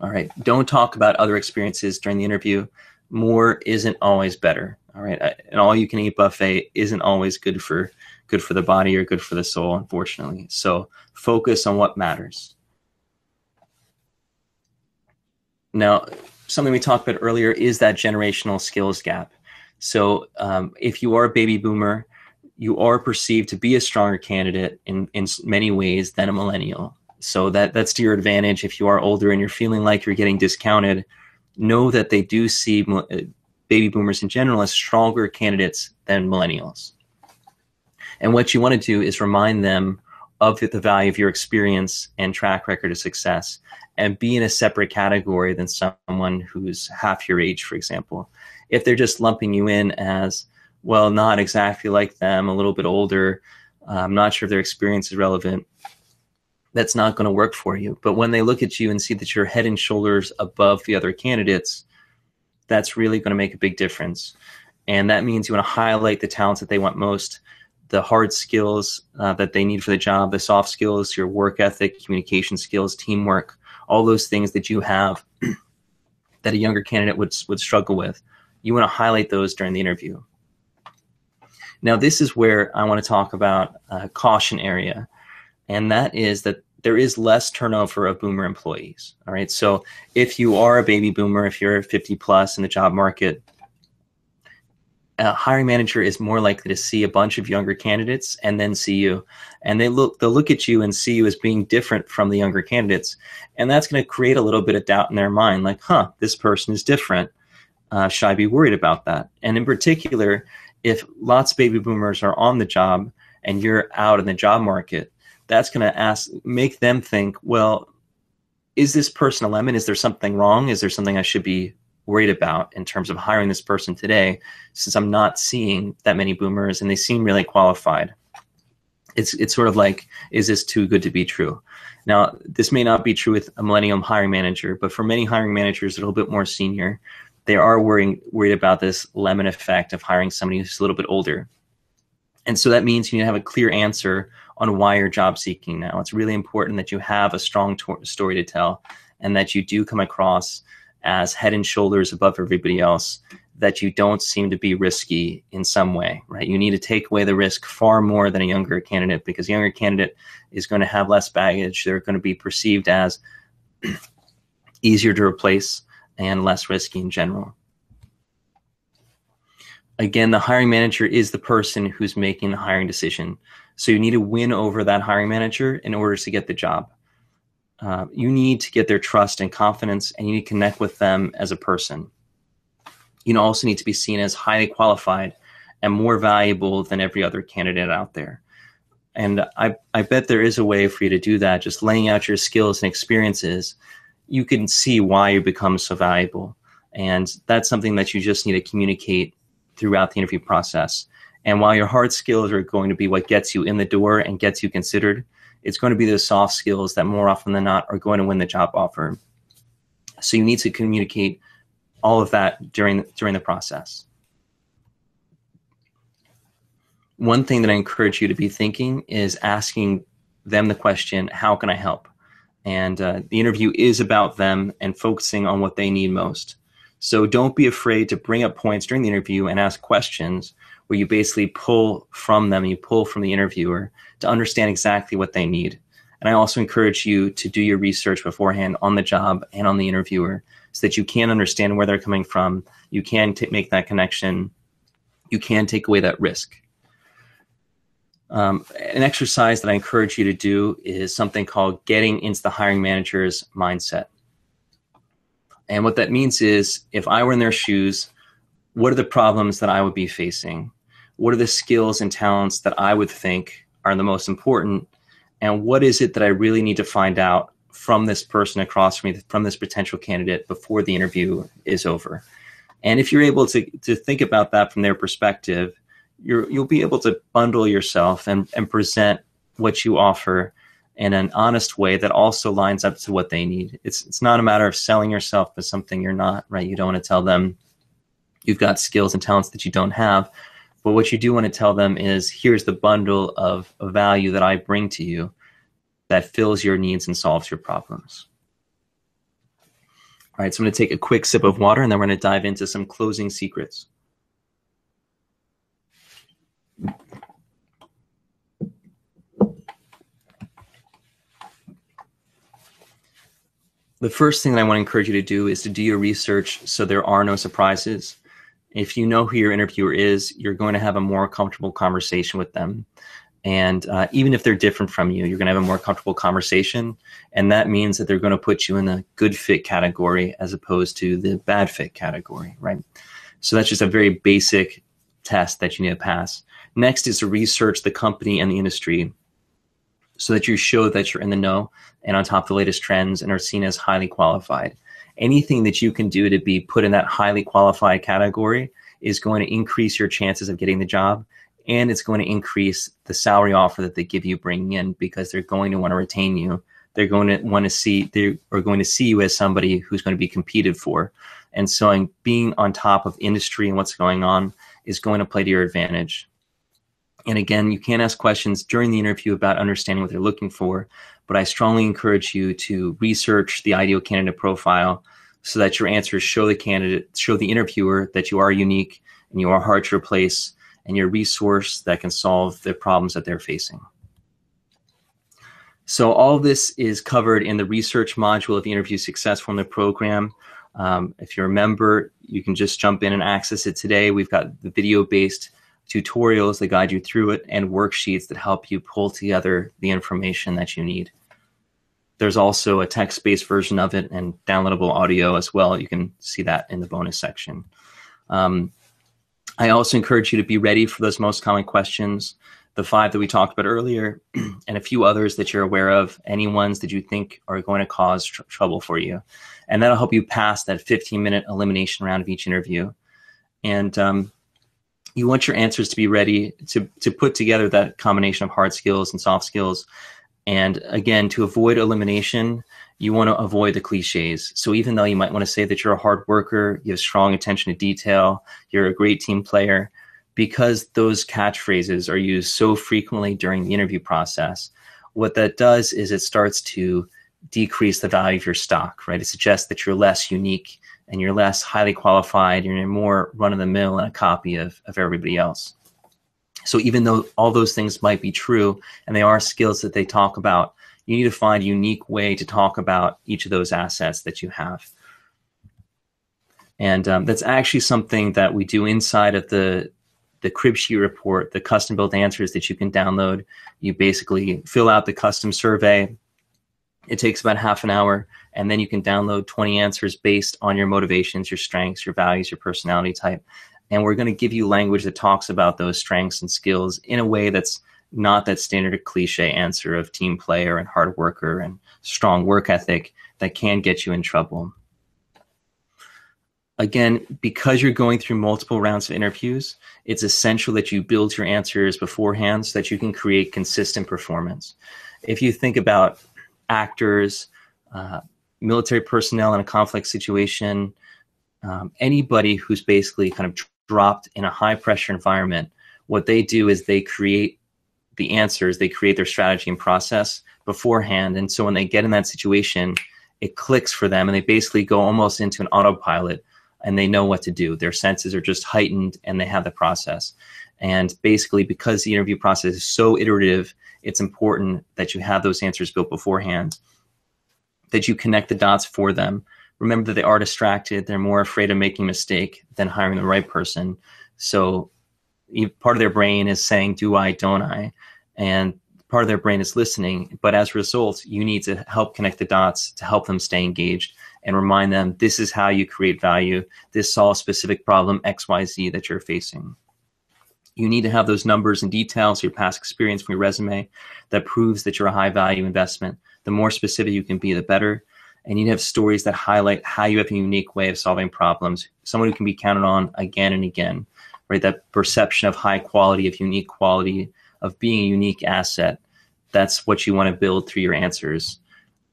All right. Don't talk about other experiences during the interview. More isn't always better. All right. An all-you-can-eat buffet isn't always good for the body or good for the soul, unfortunately. So focus on what matters. Now, something we talked about earlier is that generational skills gap. So if you are a baby boomer, you are perceived to be a stronger candidate in many ways than a millennial. So that's to your advantage. If you are older and you're feeling like you're getting discounted, know that they do see baby boomers in general as stronger candidates than millennials. And what you want to do is remind them of the value of your experience and track record of success, and be in a separate category than someone who's half your age, for example. If they're just lumping you in as, well, not exactly like them, a little bit older, I'm not sure if their experience is relevant, that's not going to work for you. But when they look at you and see that you're head and shoulders above the other candidates, that's really going to make a big difference. And that means you want to highlight the talents that they want most, the hard skills that they need for the job, the soft skills, your work ethic, communication skills, teamwork, all those things that you have that a younger candidate would struggle with. You want to highlight those during the interview. Now, this is where I want to talk about a caution area. And that is that there is less turnover of boomer employees. All right. So if you are a baby boomer, if you're 50 plus in the job market, a hiring manager is more likely to see a bunch of younger candidates and then see you. And they'll look at you and see you as being different from the younger candidates. And that's going to create a little bit of doubt in their mind, like, this person is different. Should I be worried about that? And in particular, if lots of baby boomers are on the job and you're out in the job market, that's going to make them think, well, is this person a lemon? Is there something wrong? Is there something I should be worried about in terms of hiring this person today, since I'm not seeing that many boomers and they seem really qualified? It's sort of like, is this too good to be true? Now, this may not be true with a millennial hiring manager, but for many hiring managers a little bit more senior, they are worried about this lemon effect of hiring somebody who's a little bit older. And so that means you need to have a clear answer on why you're job seeking now. It's really important that you have a strong story to tell, and that you do come across as head and shoulders above everybody else, that you don't seem to be risky in some way, right? You need to take away the risk far more than a younger candidate, because a younger candidate is going to have less baggage. They're going to be perceived as easier to replace and less risky in general. Again, the hiring manager is the person who's making the hiring decision. So you need to win over that hiring manager in order to get the job. You need to get their trust and confidence, and you need to connect with them as a person. You also need to be seen as highly qualified and more valuable than every other candidate out there. And I bet there is a way for you to do that. Just laying out your skills and experiences, you can see why you become so valuable. And that's something that you just need to communicate throughout the interview process. And while your hard skills are going to be what gets you in the door and gets you considered, it's going to be those soft skills that more often than not are going to win the job offer. So you need to communicate all of that during the process. One thing that I encourage you to be thinking is asking them the question, how can I help? And the interview is about them and focusing on what they need most. So don't be afraid to bring up points during the interview and ask questions where you basically pull from them, you pull from the interviewer to understand exactly what they need. And I also encourage you to do your research beforehand on the job and on the interviewer so that you can understand where they're coming from. You can make that connection. You can take away that risk. An exercise that I encourage you to do is something called getting into the hiring manager's mindset. And what that means is, if I were in their shoes, what are the problems that I would be facing? What are the skills and talents that I would think are the most important? And what is it that I really need to find out from this person across from me, from this potential candidate, before the interview is over? And if you're able to think about that from their perspective, you'll be able to bundle yourself and present what you offer in an honest way that also lines up to what they need. It's not a matter of selling yourself as something you're not, right? You don't want to tell them you've got skills and talents that you don't have. But what you do want to tell them is, here's the bundle of value that I bring to you that fills your needs and solves your problems. All right, so I'm going to take a quick sip of water, and then we're going to dive into some closing secrets. The first thing that I want to encourage you to do is to do your research so there are no surprises. If you know who your interviewer is, you're going to have a more comfortable conversation with them. And even if they're different from you, you're going to have a more comfortable conversation. And that means that they're going to put you in the good fit category as opposed to the bad fit category, right? So that's just a very basic test that you need to pass. Next is to research the company and the industry so that you show that you're in the know and on top of the latest trends and are seen as highly qualified. Anything that you can do to be put in that highly qualified category is going to increase your chances of getting the job, and it's going to increase the salary offer that they give you bringing in, because they're going to want to retain you. They're going to see you as somebody who's going to be competed for. And so being on top of industry and what's going on is going to play to your advantage. And again, you can ask questions during the interview about understanding what they're looking for, but I strongly encourage you to research the ideal candidate profile so that your answers show the interviewer that you are unique and you are hard to replace, and you're a resource that can solve the problems that they're facing. So all this is covered in the research module of the Interview Success Formula program. If you're a member, you can just jump in and access it today. We've got the video-based tutorials that guide you through it and worksheets that help you pull together the information that you need. There's also a text-based version of it and downloadable audio as well. You can see that in the bonus section. I also encourage you to be ready for those most common questions, the 5 that we talked about earlier, and a few others that you're aware of, any ones that you think are going to cause trouble for you. And that'll help you pass that 15-minute elimination round of each interview. And You want your answers to be ready to put together that combination of hard skills and soft skills. And again, to avoid elimination, you want to avoid the cliches. So even though you might want to say that you're a hard worker, you have strong attention to detail, you're a great team player, because those catchphrases are used so frequently during the interview process, what that does is it starts to decrease the value of your stock, right? It suggests that you're less unique and you're less highly qualified, and you're more run-of-the-mill and a copy of everybody else. So even though all those things might be true and they are skills that they talk about, you need to find a unique way to talk about each of those assets that you have. And that's actually something that we do inside of the Cribsheet report, the custom built answers that you can download. You basically fill out the custom survey. It takes about half an hour, and then you can download 20 answers based on your motivations, your strengths, your values, your personality type. And we're going to give you language that talks about those strengths and skills in a way that's not that standard cliche answer of team player and hard worker and strong work ethic that can get you in trouble. Again, because you're going through multiple rounds of interviews, it's essential that you build your answers beforehand so that you can create consistent performance. If you think about actors, military personnel in a conflict situation, anybody who's basically kind of dropped in a high pressure environment, what they do is they create the answers, they create their strategy and process beforehand. And so when they get in that situation, it clicks for them and they basically go almost into an autopilot and they know what to do. Their senses are just heightened and they have the process. And basically, because the interview process is so iterative, it's important that you have those answers built beforehand, that you connect the dots for them. Remember that they are distracted. They're more afraid of making a mistake than hiring the right person. So part of their brain is saying, do I, don't I? And part of their brain is listening. But as a result, you need to help connect the dots to help them stay engaged and remind them, this is how you create value. This solves specific problem XYZ that you're facing. You need to have those numbers and details, your past experience from your resume that proves that you're a high value investment. The more specific you can be, the better. And you need to have stories that highlight how you have a unique way of solving problems, someone who can be counted on again and again, right? That perception of high quality, of unique quality, of being a unique asset. That's what you want to build through your answers.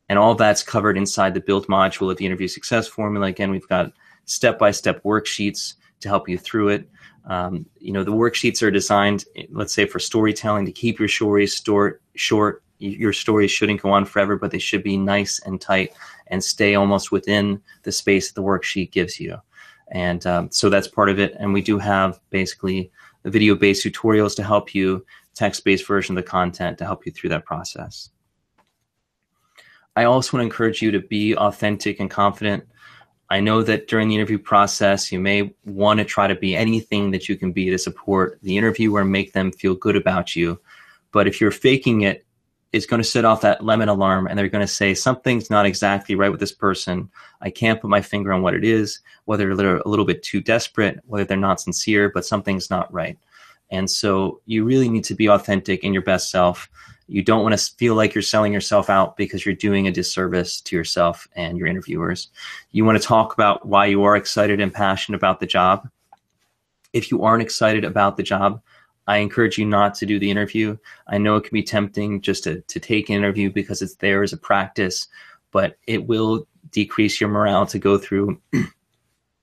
And all that's covered inside the build module of the interview success formula. Again, we've got step-by-step worksheets to help you through it. The worksheets are designed, let's say, for storytelling, to keep your stories short. Your stories shouldn't go on forever, but they should be nice and tight and stay almost within the space that the worksheet gives you. And so that's part of it. And we do have basically the video-based tutorials to help you, text-based version of the content to help you through that process. I also want to encourage you to be authentic and confident. I know that during the interview process, you may want to try to be anything that you can be to support the interviewer and make them feel good about you. But if you're faking it, it's going to set off that lemon alarm and they're going to say, something's not exactly right with this person. I can't put my finger on what it is, whether they're a little bit too desperate, whether they're not sincere, but something's not right. And so you really need to be authentic in your best self. You don't want to feel like you're selling yourself out because you're doing a disservice to yourself and your interviewers. You want to talk about why you are excited and passionate about the job. If you aren't excited about the job, I encourage you not to do the interview. I know it can be tempting just to take an interview because it's there as a practice, but it will decrease your morale to go through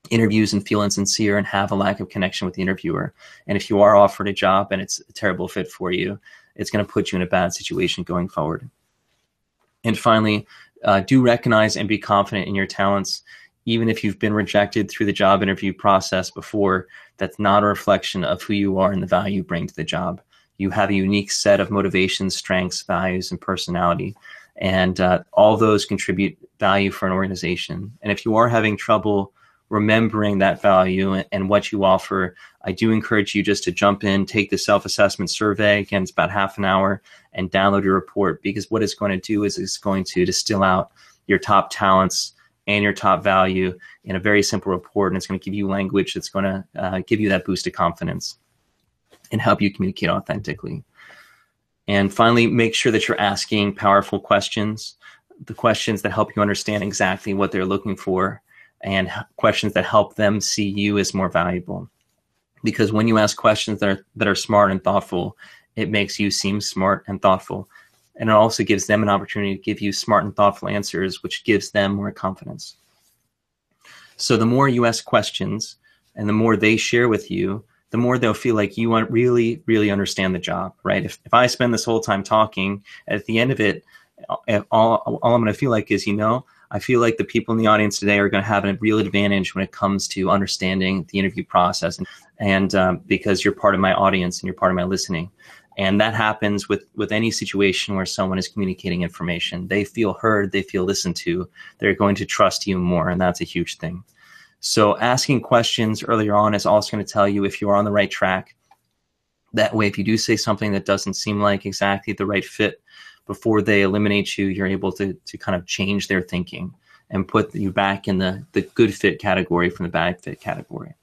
interviews and feel insincere and have a lack of connection with the interviewer. And if you are offered a job and it's a terrible fit for you, it's going to put you in a bad situation going forward. And finally, do recognize and be confident in your talents. Even if you've been rejected through the job interview process before, that's not a reflection of who you are and the value you bring to the job. You have a unique set of motivations, strengths, values, and personality. And all those contribute value for an organization. And if you are having trouble remembering that value and what you offer, I do encourage you just to jump in, take the self-assessment survey. Again, it's about half an hour, and download your report, because what it's going to do is it's going to distill out your top talents and your top value in a very simple report. And it's going to give you language that's going to give you that boost of confidence and help you communicate authentically. And finally, make sure that you're asking powerful questions, the questions that help you understand exactly what they're looking for, and questions that help them see you as more valuable. because when you ask questions that are smart and thoughtful, it makes you seem smart and thoughtful. And it also gives them an opportunity to give you smart and thoughtful answers, which gives them more confidence. So the more you ask questions and the more they share with you, the more they'll feel like you really, really understand the job, right? If I spend this whole time talking, at the end of it, all I'm going to feel like is, I feel like the people in the audience today are going to have a real advantage when it comes to understanding the interview process, and because you're part of my audience and you're part of my listening. And that happens with any situation where someone is communicating information. They feel heard, they feel listened to, they're going to trust you more, and that's a huge thing. So asking questions earlier on is also going to tell you if you're on the right track. That way, if you do say something that doesn't seem like exactly the right fit, before they eliminate you, you're able to kind of change their thinking and put you back in the good fit category from the bad fit category.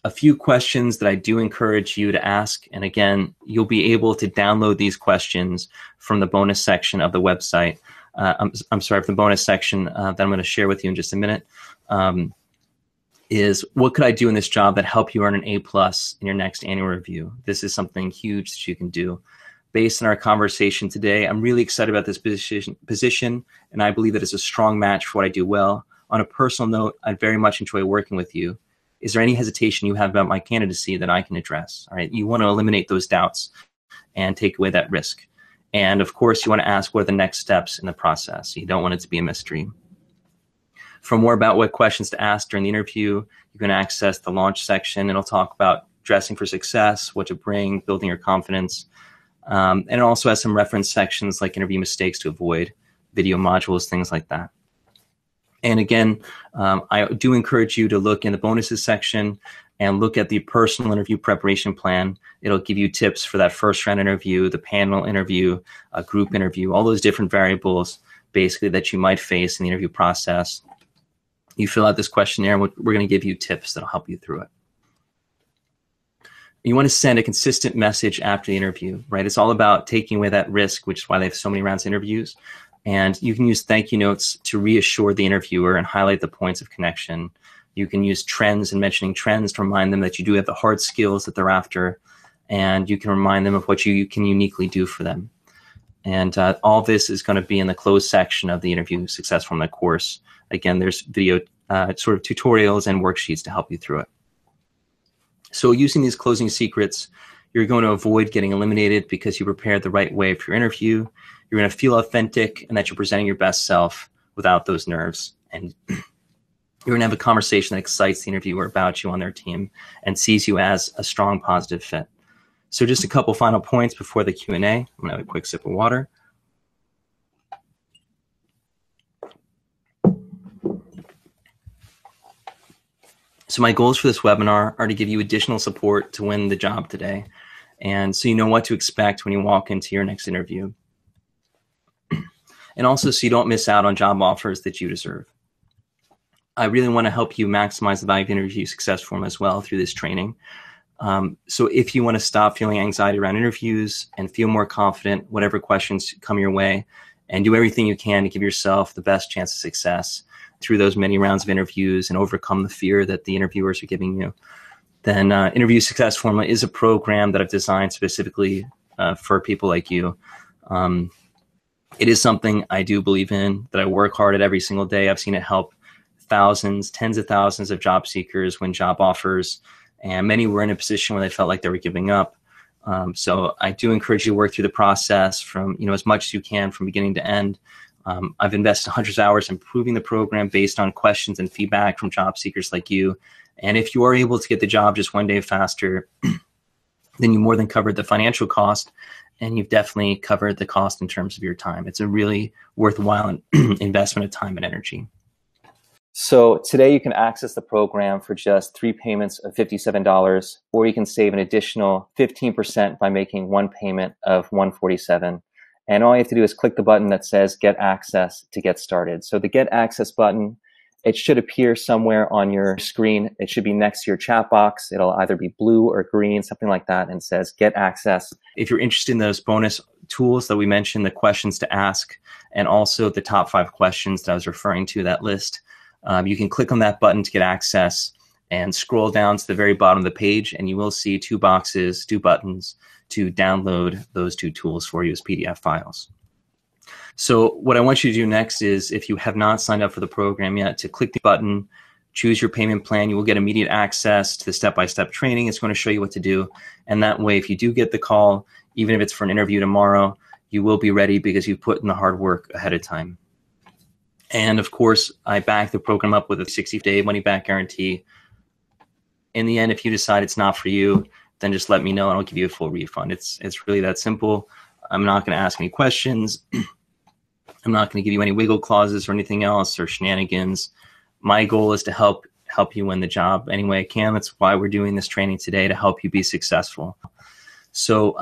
A few questions that I do encourage you to ask, and again, you'll be able to download these questions from the bonus section of the website. I'm sorry, from the bonus section that I'm going to share with you in just a minute. Is what could I do in this job that help you earn an A+ in your next annual review? This is something huge that you can do. Based on our conversation today, I'm really excited about this position, and I believe that it's a strong match for what I do well. On a personal note, I very much enjoy working with you. Is there any hesitation you have about my candidacy that I can address? All right, you want to eliminate those doubts and take away that risk. And of course, you want to ask what are the next steps in the process. You don't want it to be a mystery. For more about what questions to ask during the interview, you can access the launch section. It'll talk about dressing for success, what to bring, building your confidence. And it also has some reference sections like interview mistakes to avoid, video modules, things like that. And again, I do encourage you to look in the bonuses section and look at the personal interview preparation plan. It'll give you tips for that first round interview, the panel interview, a group interview, all those different variables basically that you might face in the interview process. You fill out this questionnaire, and we're going to give you tips that'll help you through it. You want to send a consistent message after the interview, right? It's all about taking away that risk, which is why they have so many rounds of interviews. And you can use thank you notes to reassure the interviewer and highlight the points of connection. You can use trends and mentioning trends to remind them that you do have the hard skills that they're after, and you can remind them of what you can uniquely do for them. And all this is going to be in the closed section of the interview success formula course. Again, there's video sort of tutorials and worksheets to help you through it. So using these closing secrets, you're going to avoid getting eliminated because you prepared the right way for your interview. You're going to feel authentic and that you're presenting your best self without those nerves. And you're going to have a conversation that excites the interviewer about you on their team and sees you as a strong, positive fit. So just a couple final points before the Q&A. I'm going to have a quick sip of water. So my goals for this webinar are to give you additional support to win the job today. And so you know what to expect when you walk into your next interview. And also so you don't miss out on job offers that you deserve. I really want to help you maximize the value of interview success form as well through this training. So if you want to stop feeling anxiety around interviews and feel more confident, whatever questions come your way, and do everything you can to give yourself the best chance of success through those many rounds of interviews and overcome the fear that the interviewers are giving you, then Interview Success Formula is a program that I've designed specifically for people like you. It is something I do believe in, that I work hard at every single day. I've seen it help thousands, tens of thousands of job seekers win job offers, and many were in a position where they felt like they were giving up. So I do encourage you to work through the process from as much as you can from beginning to end. I've invested hundreds of hours improving the program based on questions and feedback from job seekers like you. And if you are able to get the job just one day faster, then you more than covered the financial cost, and you've definitely covered the cost in terms of your time. It's a really worthwhile investment of time and energy. So today you can access the program for just 3 payments of $57, or you can save an additional 15% by making 1 payment of $147. And all you have to do is click the button that says Get Access to get started. So the Get Access button, it should appear somewhere on your screen. It should be next to your chat box. It'll either be blue or green, something like that, and it says Get Access. If you're interested in those bonus tools that we mentioned, the questions to ask, and also the top 5 questions that I was referring to, that list, you can click on that button to get access. and scroll down to the very bottom of the page, and you will see two boxes, two buttons to download those two tools for you as PDF files. So what I want you to do next is, if you have not signed up for the program yet, to click the button, choose your payment plan. You will get immediate access to the step-by-step training. It's going to show you what to do. And that way, if you do get the call, even if it's for an interview tomorrow, you will be ready because you've put in the hard work ahead of time. And of course, I back the program up with a 60-day money-back guarantee. In the end, if you decide it's not for you, then just let me know and I'll give you a full refund. It's really that simple. I'm not going to ask any questions. I'm not going to give you any wiggle clauses or anything else or shenanigans. My goal is to help you win the job any way I can. That's why we're doing this training today, to help you be successful. So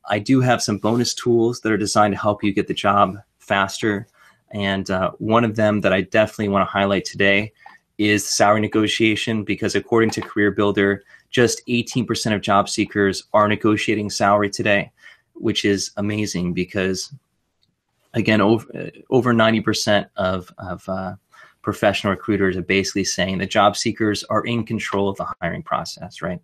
I do have some bonus tools that are designed to help you get the job faster. And one of them that I definitely want to highlight today is salary negotiation, because according to Career Builder, just 18% of job seekers are negotiating salary today, which is amazing because, again, over 90% of professional recruiters are basically saying that job seekers are in control of the hiring process, right?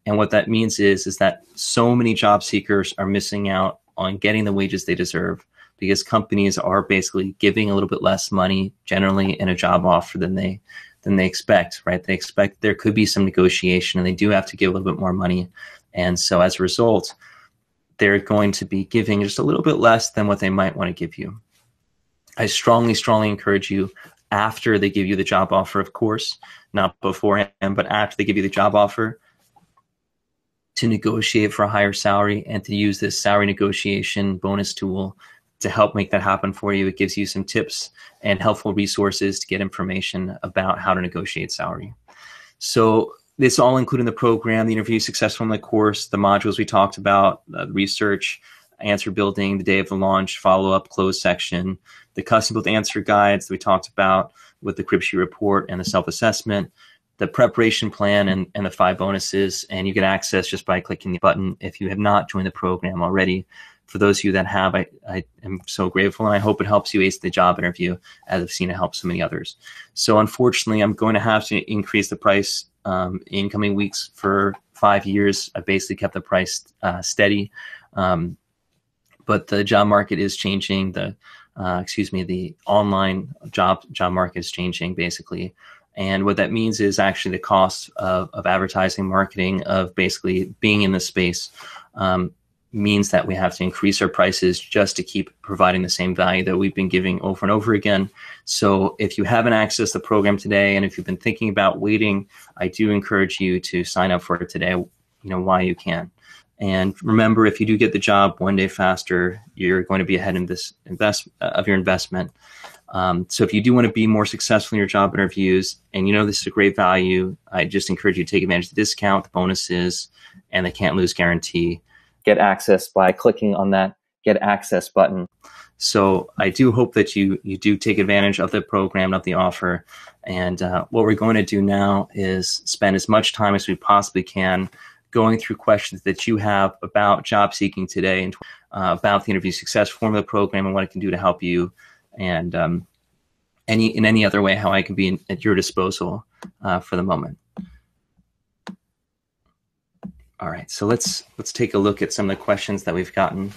And what that means is that so many job seekers are missing out on getting the wages they deserve because companies are basically giving a little bit less money generally in a job offer than they expect, right? They expect there could be some negotiation and they do have to give a little bit more money. And so as a result, they're going to be giving just a little bit less than what they might want to give you. I strongly, strongly encourage you, after they give you the job offer, of course, not beforehand, but after they give you the job offer, to negotiate for a higher salary and to use this salary negotiation bonus tool to help make that happen for you. It gives you some tips and helpful resources to get information about how to negotiate salary. So this all including the program, the interview success formula course, the modules we talked about, research, answer building, the day of the launch, follow-up, close section, the custom built answer guides that we talked about with the Cribsheet report and the self-assessment, the preparation plan and the 5 bonuses. And you get access just by clicking the button if you have not joined the program already. For those of you that have, I am so grateful, and I hope it helps you ace the job interview, as I've seen it help so many others. So unfortunately, I'm going to have to increase the price in coming weeks. For 5 years, I basically kept the price steady. But the job market is changing. The online job market is changing basically. And what that means is actually the cost of advertising, marketing, of basically being in this space means that we have to increase our prices just to keep providing the same value that we've been giving over and over again. So if you haven't accessed the program today, and if you've been thinking about waiting, I do encourage you to sign up for it today, while you can. And remember, if you do get the job one day faster, you're going to be ahead in this of your investment. So if you do want to be more successful in your job interviews, and this is a great value, I just encourage you to take advantage of the discount, the bonuses, and the can't lose guarantee. Get access by clicking on that Get Access button. So I do hope that you do take advantage of the program, of the offer. And what we're going to do now is spend as much time as we possibly can going through questions that you have about job seeking today, and about the interview success formula program and what it can do to help you, and any other way how I can be at your disposal for the moment. All right, so let's take a look at some of the questions that we've gotten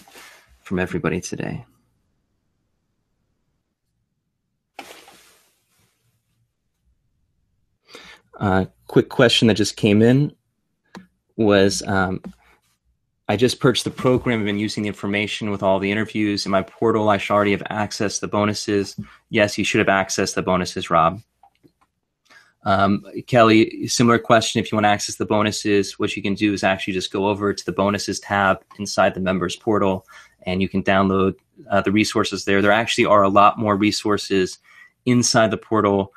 from everybody today. Quick question that just came in was, I just purchased the program. I've been using the information with all the interviews in my portal. I should already have accessed the bonuses. Yes, you should have accessed the bonuses, Rob. Kelly, similar question. If you want to access the bonuses, what you can do is actually just go over to the bonuses tab inside the members portal, and you can download the resources there. There actually are a lot more resources inside the portal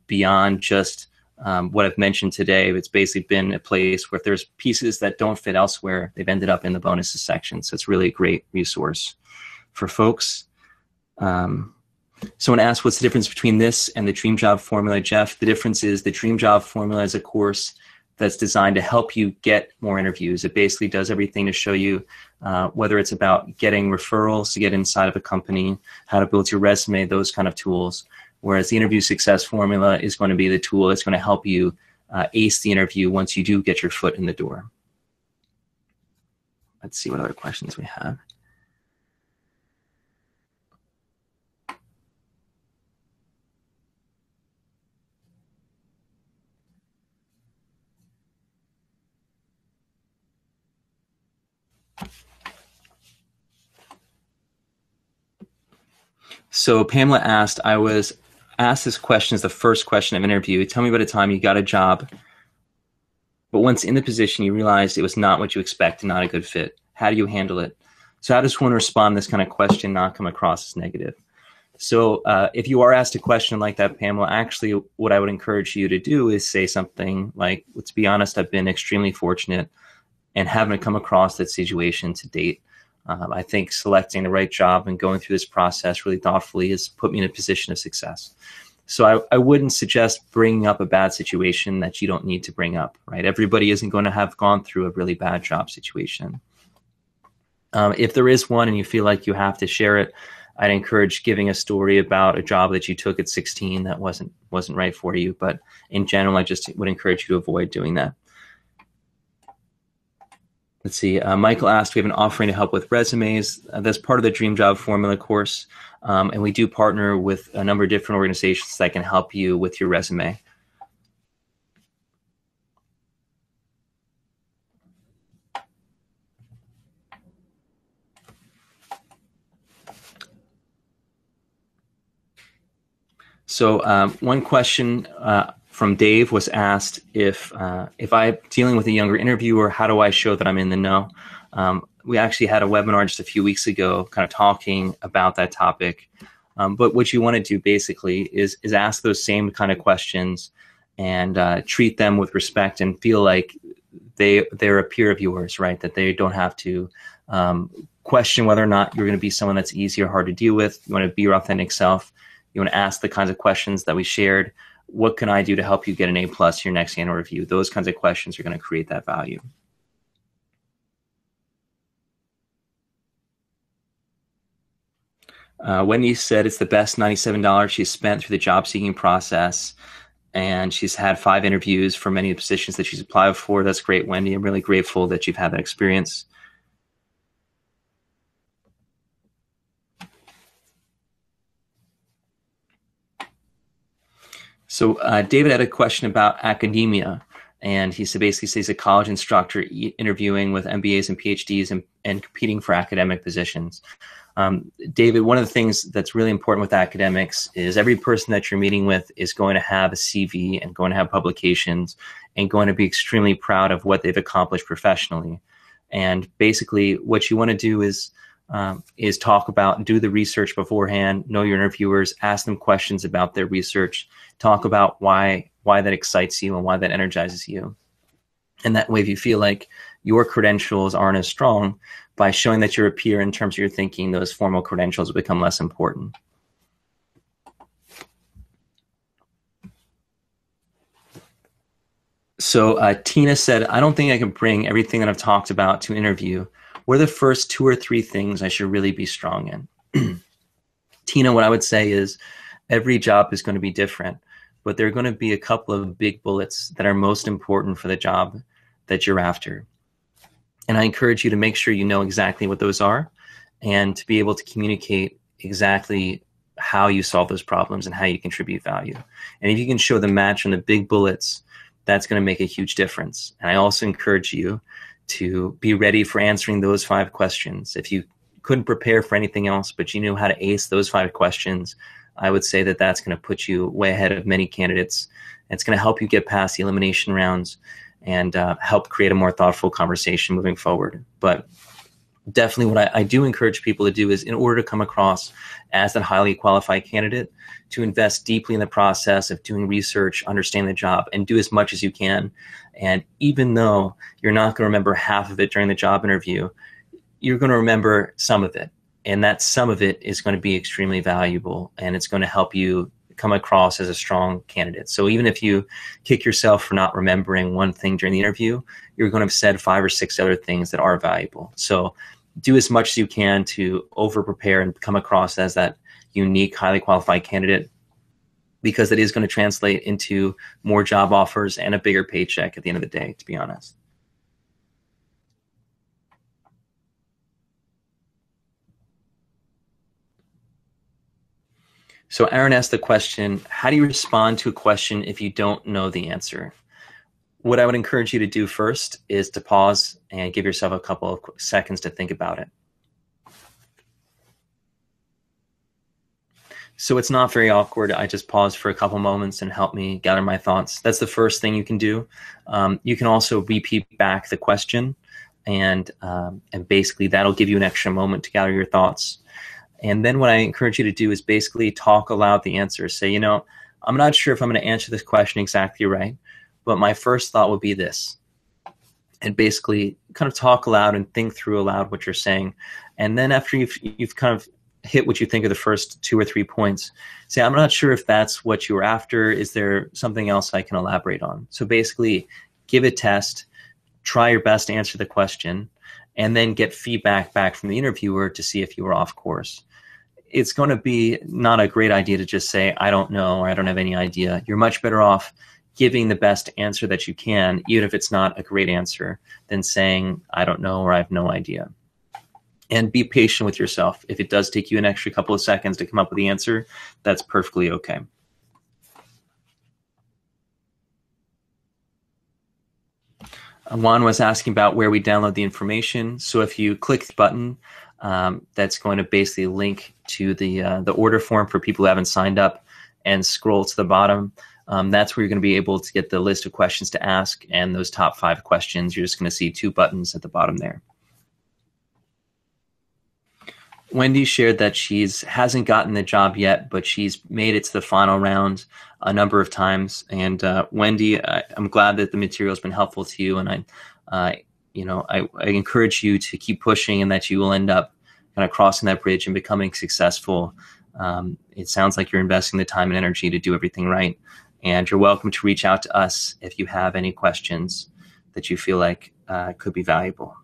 beyond just what I've mentioned today. It's basically been a place where if there's pieces that don't fit elsewhere, they've ended up in the bonuses section. So it's really a great resource for folks. Someone asked, what's the difference between this and the Dream Job Formula? Jeff, the difference is the Dream Job Formula is a course that's designed to help you get more interviews. It basically does everything to show you whether it's about getting referrals to get inside of a company, how to build your resume, those kind of tools. Whereas the interview success formula is going to be the tool that's going to help you ace the interview once you do get your foot in the door. Let's see what other questions we have. So Pamela asked, I was asked this question as the first question of interview. Tell me about a time you got a job, but once in the position, you realized it was not what you expected, not a good fit. How do you handle it? So how does one respond to this kind of question, not come across as negative? So if you are asked a question like that, Pamela, actually what I would encourage you to do is say something like, let's be honest, I've been extremely fortunate and haven't come across that situation to date. I think selecting the right job and going through this process really thoughtfully has put me in a position of success. So I wouldn't suggest bringing up a bad situation that you don't need to bring up, right? Everybody isn't going to have gone through a really bad job situation. If there is one and you feel like you have to share it, I'd encourage giving a story about a job that you took at 16 that wasn't right for you. But in general, I just would encourage you to avoid doing that. Let's see. Michael asked, we have an offering to help with resumes. That's part of the Dream Job Formula course. And we do partner with a number of different organizations that can help you with your resume. So one question from Dave was asked, if I'm dealing with a younger interviewer, how do I show that I'm in the know? We actually had a webinar just a few weeks ago kind of talking about that topic. But what you want to do basically is ask those same kind of questions and treat them with respect and feel like they're a peer of yours, right? That they don't have to question whether or not you're going to be someone that's easy or hard to deal with. You want to be your authentic self. You want to ask the kinds of questions that we shared. What can I do to help you get an A+ your next annual review? Those kinds of questions are going to create that value. Wendy said it's the best $97 she's spent through the job seeking process. And she's had 5 interviews for many of the positions that she's applied for. That's great, Wendy. I'm really grateful that you've had that experience. So David had a question about academia, and he basically says he's a college instructor interviewing with MBAs and PhDs and competing for academic positions. David, one of the things that's really important with academics is every person that you're meeting with is going to have a CV and going to have publications and going to be extremely proud of what they've accomplished professionally. And basically what you want to do is talk about, do the research beforehand, know your interviewers, ask them questions about their research, talk about why that excites you and why that energizes you. And that way, if you feel like your credentials aren't as strong, by showing that you're a peer in terms of your thinking, those formal credentials will become less important. So Tina said, I don't think I can bring everything that I've talked about to an interview. What are the first 2 or 3 things I should really be strong in? Tina, what I would say is every job is going to be different, but there are going to be a couple of big bullets that are most important for the job that you're after. And I encourage you to make sure you know exactly what those are and to be able to communicate exactly how you solve those problems and how you contribute value. And if you can show the match on the big bullets, that's going to make a huge difference. And I also encourage you to be ready for answering those 5 questions. If you couldn't prepare for anything else, but you knew how to ace those 5 questions, I would say that that's going to put you way ahead of many candidates. It's going to help you get past the elimination rounds and help create a more thoughtful conversation moving forward. But definitely what I do encourage people to do is, in order to come across as a highly qualified candidate, to invest deeply in the process of doing research, understand the job, and do as much as you can. And even though you're not going to remember half of it during the job interview, you're going to remember some of it. And that some of it is going to be extremely valuable, and it's going to help you come across as a strong candidate. So even if you kick yourself for not remembering one thing during the interview, you're going to have said 5 or 6 other things that are valuable. So do as much as you can to over prepare and come across as that unique, highly qualified candidate. because it is going to translate into more job offers and a bigger paycheck at the end of the day, to be honest. So Aaron asked the question, how do you respond to a question if you don't know the answer? What I would encourage you to do first is to pause and give yourself a couple of seconds to think about it. So it's not very awkward. I just pause for a couple moments and help me gather my thoughts. That's the first thing you can do. You can also repeat back the question, and basically that'll give you an extra moment to gather your thoughts. And then what I encourage you to do is basically talk aloud the answer. Say, I'm not sure if I'm going to answer this question exactly right, but my first thought would be this. And basically kind of talk aloud and think through aloud what you're saying. And then after you've kind of hit what you think are the first 2 or 3 points, say, I'm not sure if that's what you were after. Is there something else I can elaborate on? So basically give a test, try your best to answer the question, and then get feedback back from the interviewer to see if you were off course. It's going to be not a great idea to just say, I don't know, or I don't have any idea. You're much better off giving the best answer that you can, even if it's not a great answer, than saying, I don't know, or I have no idea. And be patient with yourself. If it does take you an extra couple of seconds to come up with the answer, that's perfectly okay. Juan was asking about where we download the information. So if you click the button, that's going to basically link to the order form for people who haven't signed up, and scroll to the bottom. That's where you're going to be able to get the list of questions to ask, and those top 5 questions. You're just going to see 2 buttons at the bottom there. Wendy shared that hasn't gotten the job yet, but she's made it to the final round a number of times. And Wendy, I'm glad that the material has been helpful to you, and I encourage you to keep pushing, and that you will end up kind of crossing that bridge and becoming successful. It sounds like you're investing the time and energy to do everything right. And you're welcome to reach out to us if you have any questions that you feel like could be valuable.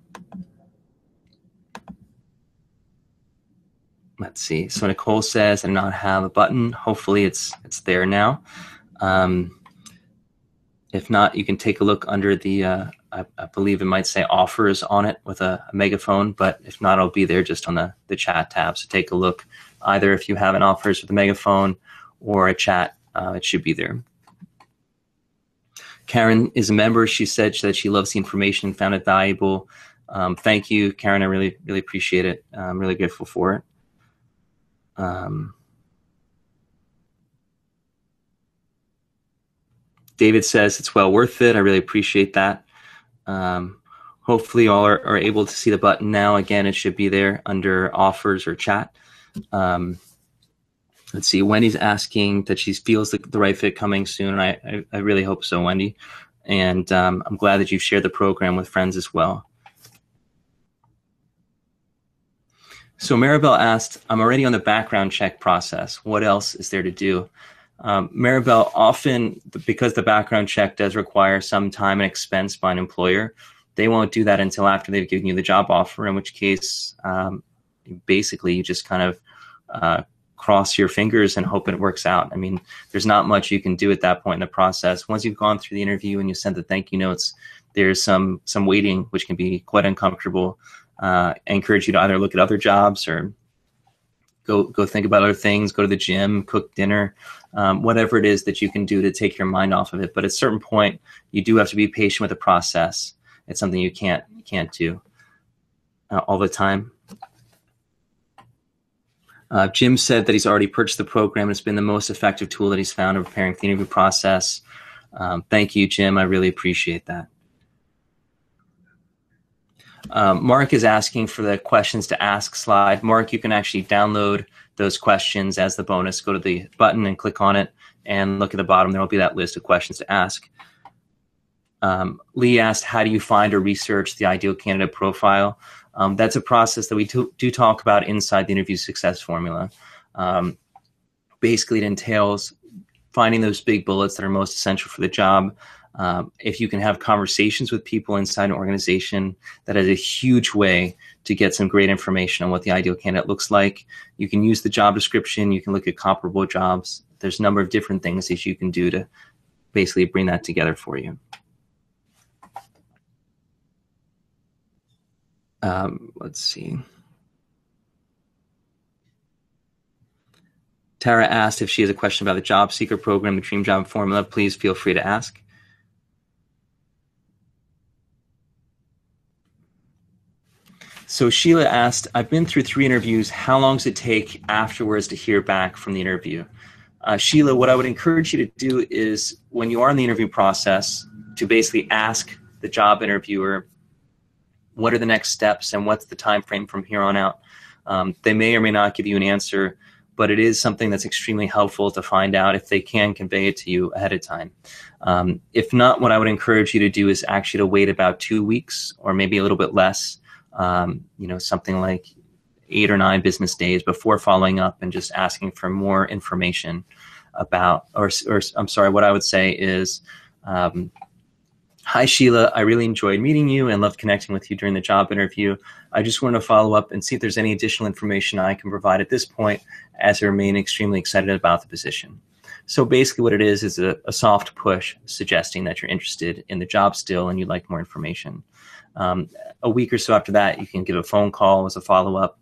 Let's see. So Nicole says, I do not have a button. Hopefully it's there now. If not, you can take a look under the, I believe it might say offers on it with a megaphone, but if not, it'll be there just on the chat tab. So take a look either if you have an offers with a megaphone or a chat, it should be there. Karen is a member. She said that she loves the information, found it valuable. Thank you, Karen. I really, really appreciate it. I'm really grateful for it. David says it's well worth it. I really appreciate that. Hopefully you all are able to see the button now. Again, it should be there under offers or chat. Let's see. Wendy's asking that she feels the right fit coming soon. I really hope so, Wendy. And I'm glad that you've shared the program with friends as well. So Maribel asked, I'm already on the background check process. What else is there to do? Maribel, often, because the background check does require some time and expense by an employer, they won't do that until after they've given you the job offer, in which case, basically, you just kind of cross your fingers and hope it works out. I mean, there's not much you can do at that point in the process. Once you've gone through the interview and you sent the thank you notes, there's some waiting, which can be quite uncomfortable. I encourage you to either look at other jobs or go think about other things, go to the gym, cook dinner, whatever it is that you can do to take your mind off of it. But at a certain point, you do have to be patient with the process. It's something you can't do all the time. Jim said that he's already purchased the program. It's been the most effective tool that he's found in preparing for the interview process. Thank you, Jim. I really appreciate that. Mark is asking for the questions to ask slide. Mark, you can actually download those questions as the bonus. Go to the button and click on it and look at the bottom. There will be that list of questions to ask. Lee asked, how do you find or research the ideal candidate profile? That's a process that we do talk about inside the interview success formula. Basically, it entails finding those big bullets that are most essential for the job, If you can have conversations with people inside an organization, that is a huge way to get some great information on what the ideal candidate looks like. You can use the job description. You can look at comparable jobs. There's a number of different things that you can do to basically bring that together for you. Let's see. Tara asked if she has a question about the job seeker program, the dream job formula. Please feel free to ask. So Sheila asked, I've been through 3 interviews. How long does it take afterwards to hear back from the interview? Sheila, what I would encourage you to do is when you are in the interview process to basically ask the job interviewer, what are the next steps and what's the time frame from here on out? They may or may not give you an answer, but it is something that's extremely helpful to find out if they can convey it to you ahead of time. If not, what I would encourage you to do is actually to wait about 2 weeks or maybe a little bit less, something like 8 or 9 business days before following up and just asking for more information about, or I'm sorry, what I would say is, hi, Sheila, I really enjoyed meeting you and loved connecting with you during the job interview. I just wanted to follow up and see if there's any additional information I can provide at this point, as I remain extremely excited about the position. So basically what it is a soft push suggesting that you're interested in the job still and you'd like more information. A week or so after that, you can give a phone call as a follow-up,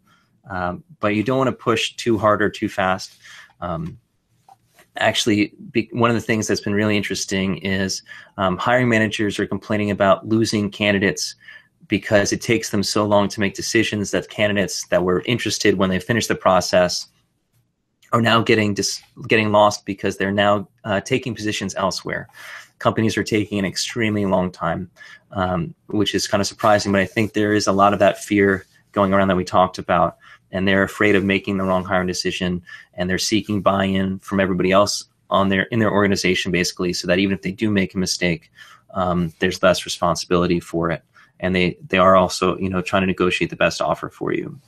but you don't want to push too hard or too fast. Actually, one of the things that's been really interesting is hiring managers are complaining about losing candidates because it takes them so long to make decisions that candidates that were interested when they finished the process are now getting lost because they're now taking positions elsewhere. Companies are taking an extremely long time, which is kind of surprising, but I think there is a lot of that fear going around that we talked about, and they're afraid of making the wrong hiring decision, and they're seeking buy-in from everybody else in their organization, basically, so that even if they do make a mistake, there's less responsibility for it, and they are also trying to negotiate the best offer for you.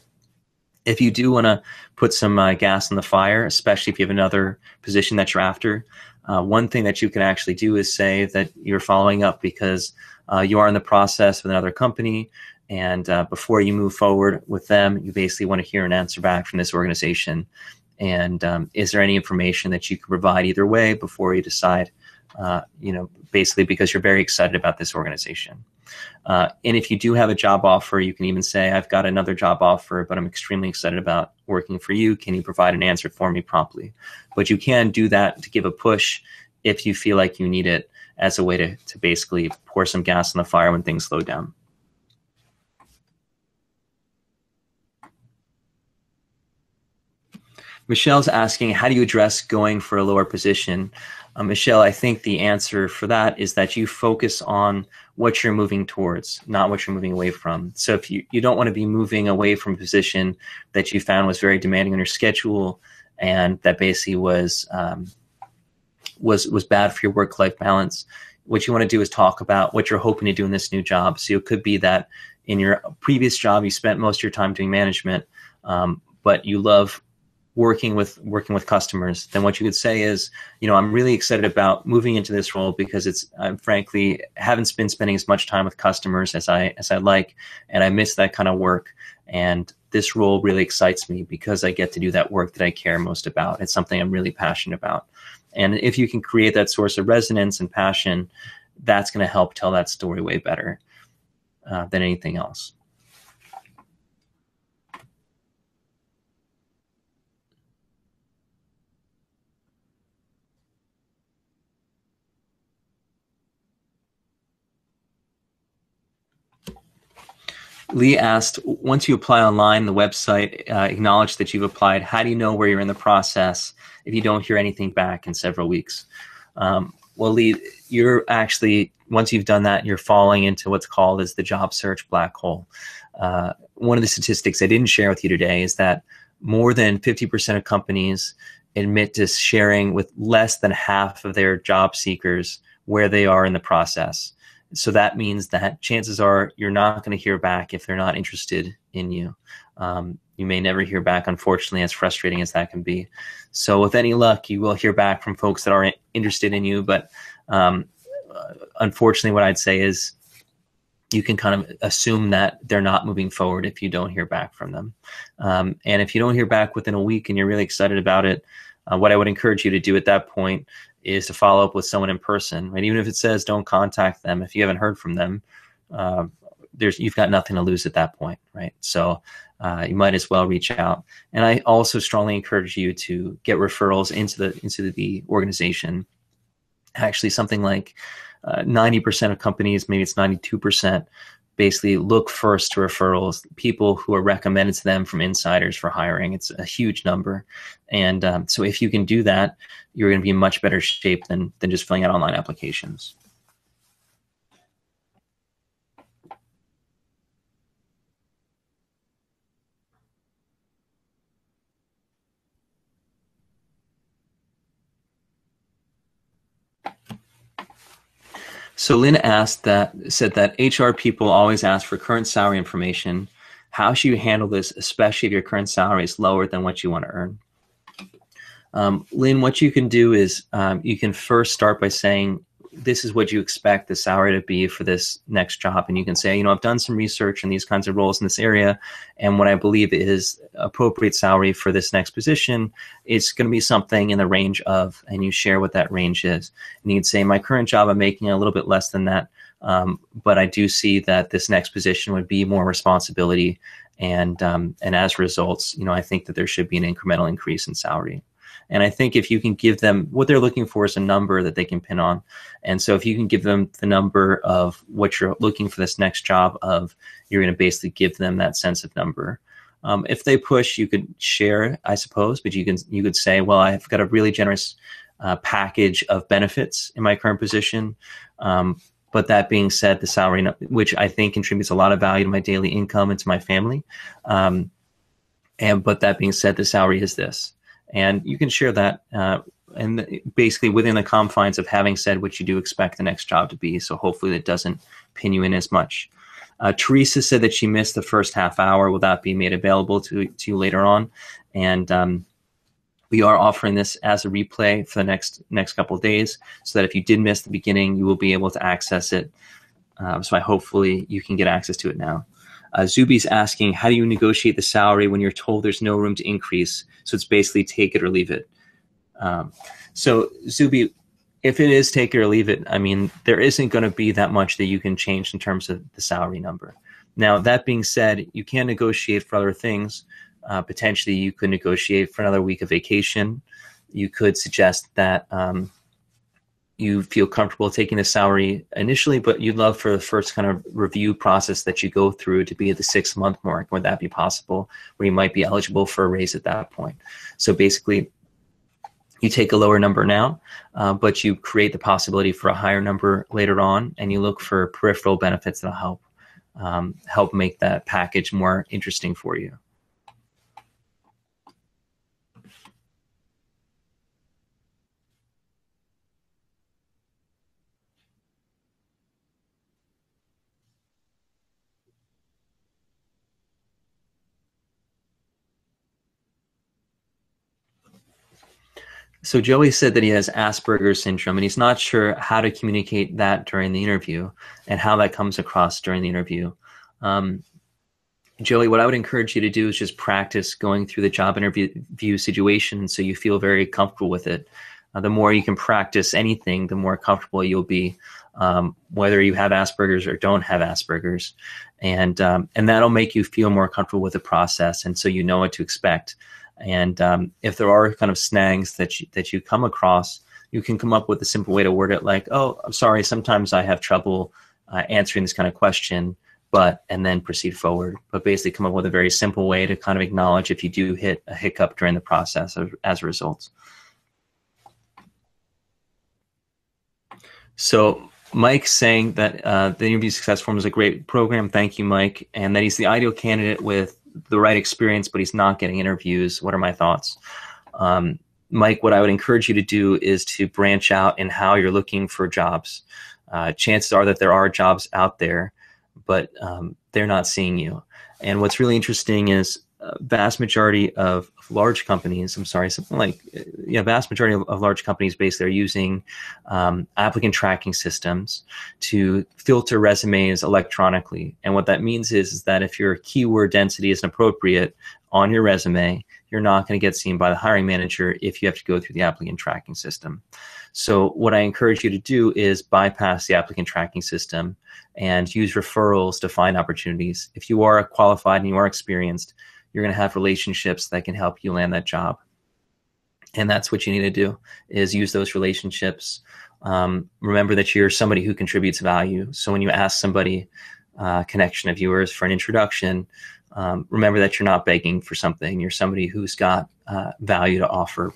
If you do want to put some gas in the fire, especially if you have another position that you're after, one thing that you can actually do is say that you're following up because you are in the process with another company, and before you move forward with them, you basically want to hear an answer back from this organization. And is there any information that you can provide either way before you decide, basically because you're very excited about this organization. And if you do have a job offer, you can even say, I've got another job offer, but I'm extremely excited about working for you. Can you provide an answer for me promptly? But you can do that to give a push if you feel like you need it as a way to basically pour some gas on the fire when things slow down. Michelle's asking, how do you address going for a lower position? Michelle, I think the answer for that is that you focus on what you're moving towards, not what you're moving away from. So if you don't want to be moving away from a position that you found was very demanding on your schedule and that basically was bad for your work-life balance, what you want to do is talk about what you're hoping to do in this new job. So it could be that in your previous job, you spent most of your time doing management, but you love working with customers. Then what you could say is, I'm really excited about moving into this role because it's frankly haven't been spending as much time with customers as I like, and I miss that kind of work. And this role really excites me because I get to do that work that I care most about. It's something I'm really passionate about. And if you can create that source of resonance and passion, that's going to help tell that story way better than anything else. Lee asked, once you apply online, the website acknowledge that you've applied. How do you know where you're in the process if you don't hear anything back in several weeks? Well, Lee, you're actually, once you've done that, you're falling into what's called as the job search black hole. One of the statistics I didn't share with you today is that more than 50% of companies admit to sharing with less than half of their job seekers where they are in the process. So that means that chances are you're not going to hear back if they're not interested in you. You may never hear back, unfortunately, as frustrating as that can be. So with any luck, you will hear back from folks that are interested in you. But unfortunately, what I'd say is you can kind of assume that they're not moving forward if you don't hear back from them. And if you don't hear back within a week and you're really excited about it, what I would encourage you to do at that point is to follow up with someone in person, right? Even if it says don't contact them, if you haven't heard from them, you've got nothing to lose at that point, right? So you might as well reach out. And I also strongly encourage you to get referrals into the organization. Actually, something like 90% of companies, maybe it's 92%, basically look first to referrals, people who are recommended to them from insiders for hiring. It's a huge number. And so if you can do that, you're going to be in much better shape than just filling out online applications. So Lynn said that HR people always ask for current salary information. How should you handle this, especially if your current salary is lower than what you want to earn? Lynn, what you can do is you can first start by saying, this is what you expect the salary to be for this next job. And you can say, I've done some research in these kinds of roles in this area, and what I believe is appropriate salary for this next position, it's going to be something in the range of, and you share what that range is. And you can say, my current job, I'm making a little bit less than that, but I do see that this next position would be more responsibility. And as results, I think that there should be an incremental increase in salary. And I think if you can give them what they're looking for is a number that they can pin on. And so if you can give them the number of what you're looking for this next job of, you're going to basically give them that sense of number. If they push, you could share, I suppose, but you could say, well, I've got a really generous package of benefits in my current position. But that being said, the salary, which I think contributes a lot of value to my daily income and to my family. But that being said, the salary is this. And you can share that and basically within the confines of having said what you do expect the next job to be. So hopefully that doesn't pin you in as much. Teresa said that she missed the first half hour. Will that be made available to you later on? And we are offering this as a replay for the next couple of days, so that if you did miss the beginning, you will be able to access it. So hopefully you can get access to it now. Zuby's asking, how do you negotiate the salary when you're told there's no room to increase? So it's basically take it or leave it. So Zuby, if it is take it or leave it, I mean, there isn't going to be that much that you can change in terms of the salary number. Now, that being said, you can negotiate for other things. Potentially, you could negotiate for another week of vacation. You could suggest that you feel comfortable taking the salary initially, but you'd love for the first kind of review process that you go through to be at the 6-month mark. Would that be possible, where you might be eligible for a raise at that point? So basically, you take a lower number now, but you create the possibility for a higher number later on, and you look for peripheral benefits that'll help make that package more interesting for you. So Joey said that he has Asperger's syndrome, and he's not sure how to communicate that during the interview and how that comes across during the interview. Joey, what I would encourage you to do is just practice going through the job interview situation so you feel very comfortable with it. The more you can practice anything, the more comfortable you'll be, whether you have Asperger's or don't have Asperger's. And that'll make you feel more comfortable with the process, and so you know what to expect. And if there are kind of snags that you come across, you can come up with a simple way to word it like, oh, I'm sorry, sometimes I have trouble answering this kind of question, and then proceed forward. But basically come up with a very simple way to kind of acknowledge if you do hit a hiccup during the process as a result. So Mike's saying that the Interview Success Forum is a great program. Thank you, Mike. And that he's the ideal candidate with the right experience, but he's not getting interviews. What are my thoughts? Mike, what I would encourage you to do is to branch out in how you're looking for jobs. Chances are that there are jobs out there, but they're not seeing you. And what's really interesting is vast majority of large companies, vast majority of large companies basically are using applicant tracking systems to filter resumes electronically. And what that means is that if your keyword density isn't appropriate on your resume, you're not going to get seen by the hiring manager if you have to go through the applicant tracking system. So what I encourage you to do is bypass the applicant tracking system and use referrals to find opportunities. If you are qualified and you are experienced, you're going to have relationships that can help you land that job. And that's what you need to do, is use those relationships. Remember that you're somebody who contributes value. So when you ask somebody, connection of yours, for an introduction, remember that you're not begging for something. You're somebody who's got value to offer.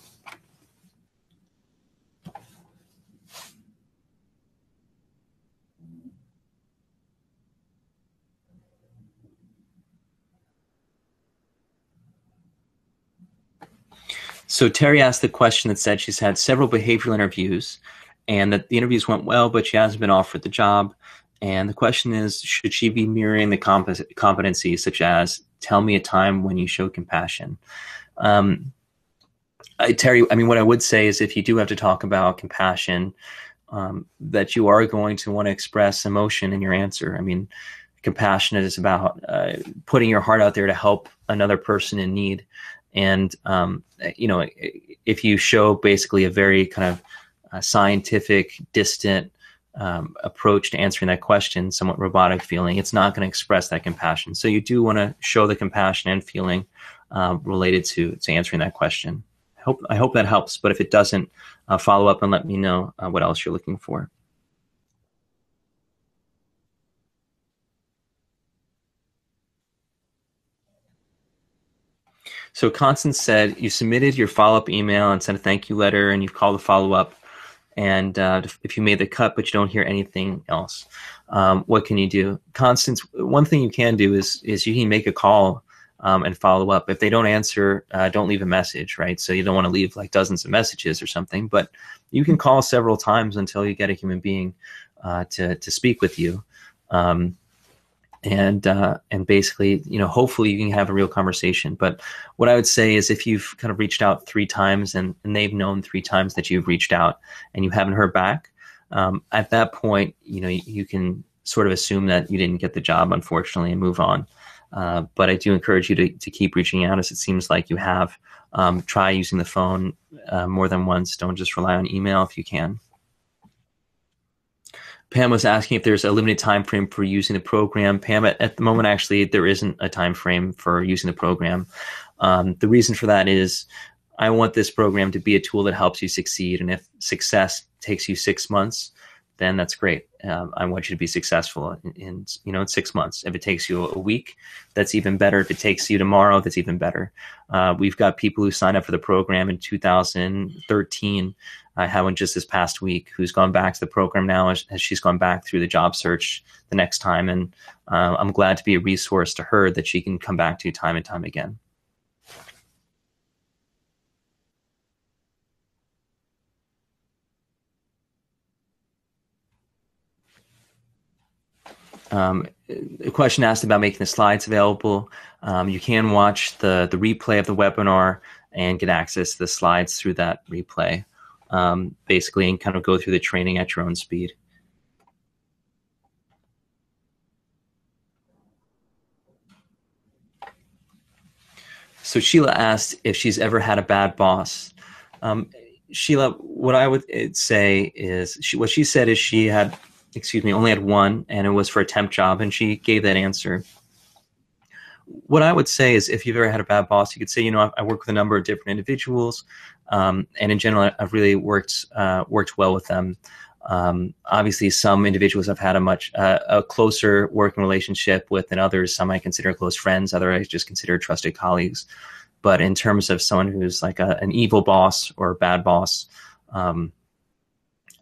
So Terry asked the question that said she's had several behavioral interviews and that the interviews went well, but she hasn't been offered the job. And the question is, should she be mirroring the competencies such as, tell me a time when you showed compassion? Terry, what I would say is if you do have to talk about compassion, that you are going to want to express emotion in your answer. Compassion is about putting your heart out there to help another person in need. And, if you show basically a very kind of scientific, distant approach to answering that question, somewhat robotic feeling, it's not going to express that compassion. So you do want to show the compassion and feeling related to answering that question. I hope that helps. But if it doesn't, follow up and let me know what else you're looking for. So Constance said, you submitted your follow-up email and sent a thank you letter, and you've called to follow up. And if you made the cut but you don't hear anything else, what can you do? Constance, one thing you can do is you can make a call and follow up. If they don't answer, don't leave a message, right? So you don't want to leave like dozens of messages or something, but you can call several times until you get a human being to speak with you. And basically, hopefully you can have a real conversation. But what I would say is if you've kind of reached out 3 times and they've known 3 times that you've reached out and you haven't heard back, at that point, you can sort of assume that you didn't get the job, unfortunately, and move on. But I do encourage you to keep reaching out, as it seems like you have. Try using the phone more than once. Don't just rely on email if you can. Pam was asking if there's a limited time frame for using the program. Pam, at the moment, actually, there isn't a time frame for using the program. The reason for that is I want this program to be a tool that helps you succeed. And if success takes you 6 months, then that's great. I want you to be successful in 6 months. If it takes you a week, that's even better. If it takes you tomorrow, that's even better. We've got people who signed up for the program in 2013. I had one just this past week who's gone back to the program now as she's gone back through the job search the next time. And I'm glad to be a resource to her that she can come back to time and time again. A question asked about making the slides available. You can watch the replay of the webinar and get access to the slides through that replay, basically, and kind of go through the training at your own speed. So Sheila asked if she's ever had a bad boss. Sheila, what I would say is what she said is she had only had one, and it was for a temp job, and she gave that answer. What I would say is if you've ever had a bad boss, you could say, I work with a number of different individuals, and in general, I've really worked well with them. Obviously, some individuals I've had a closer working relationship with than others. Some I consider close friends, others I just consider trusted colleagues. But in terms of someone who's like an evil boss or a bad boss,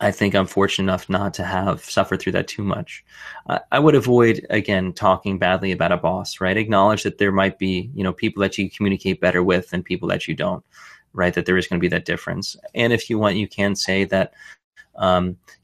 I think I'm fortunate enough not to have suffered through that too much. I would avoid, again, talking badly about a boss, right? Acknowledge that there might be, people that you communicate better with and people that you don't, right? That there is going to be that difference. And if you want, you can say that,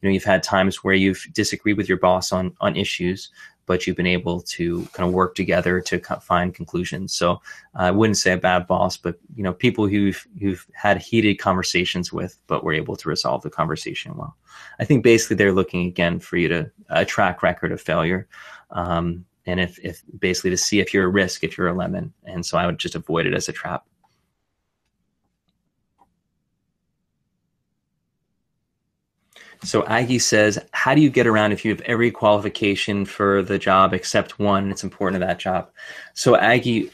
you've had times where you've disagreed with your boss on issues, but you've been able to kind of work together to find conclusions. So I wouldn't say a bad boss, but people who've had heated conversations with, but were able to resolve the conversation well. I think basically they're looking again for you to a track record of failure, and if basically to see if you're a risk, if you're a lemon. And so I would just avoid it as a trap. So Aggie says, how do you get around if you have every qualification for the job except one? It's important to that job. So Aggie,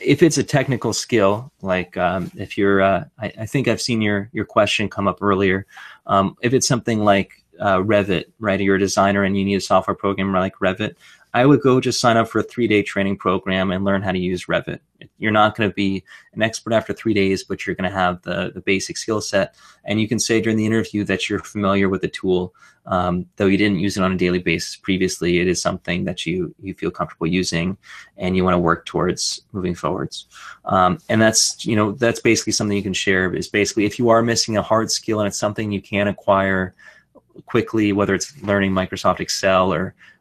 if it's a technical skill, like if you're, I think I've seen your question come up earlier. If it's something like Revit, right? You're a designer and you need a software programmer like Revit, I would go just sign up for a 3-day training program and learn how to use Revit. You're not going to be an expert after 3 days, but you're going to have the basic skill set. And you can say during the interview that you're familiar with the tool, though you didn't use it on a daily basis previously. It is something that you feel comfortable using and you want to work towards moving forwards. And that's basically something you can share, is basically if you are missing a hard skill and it's something you can acquire quickly, whether it's learning Microsoft Excel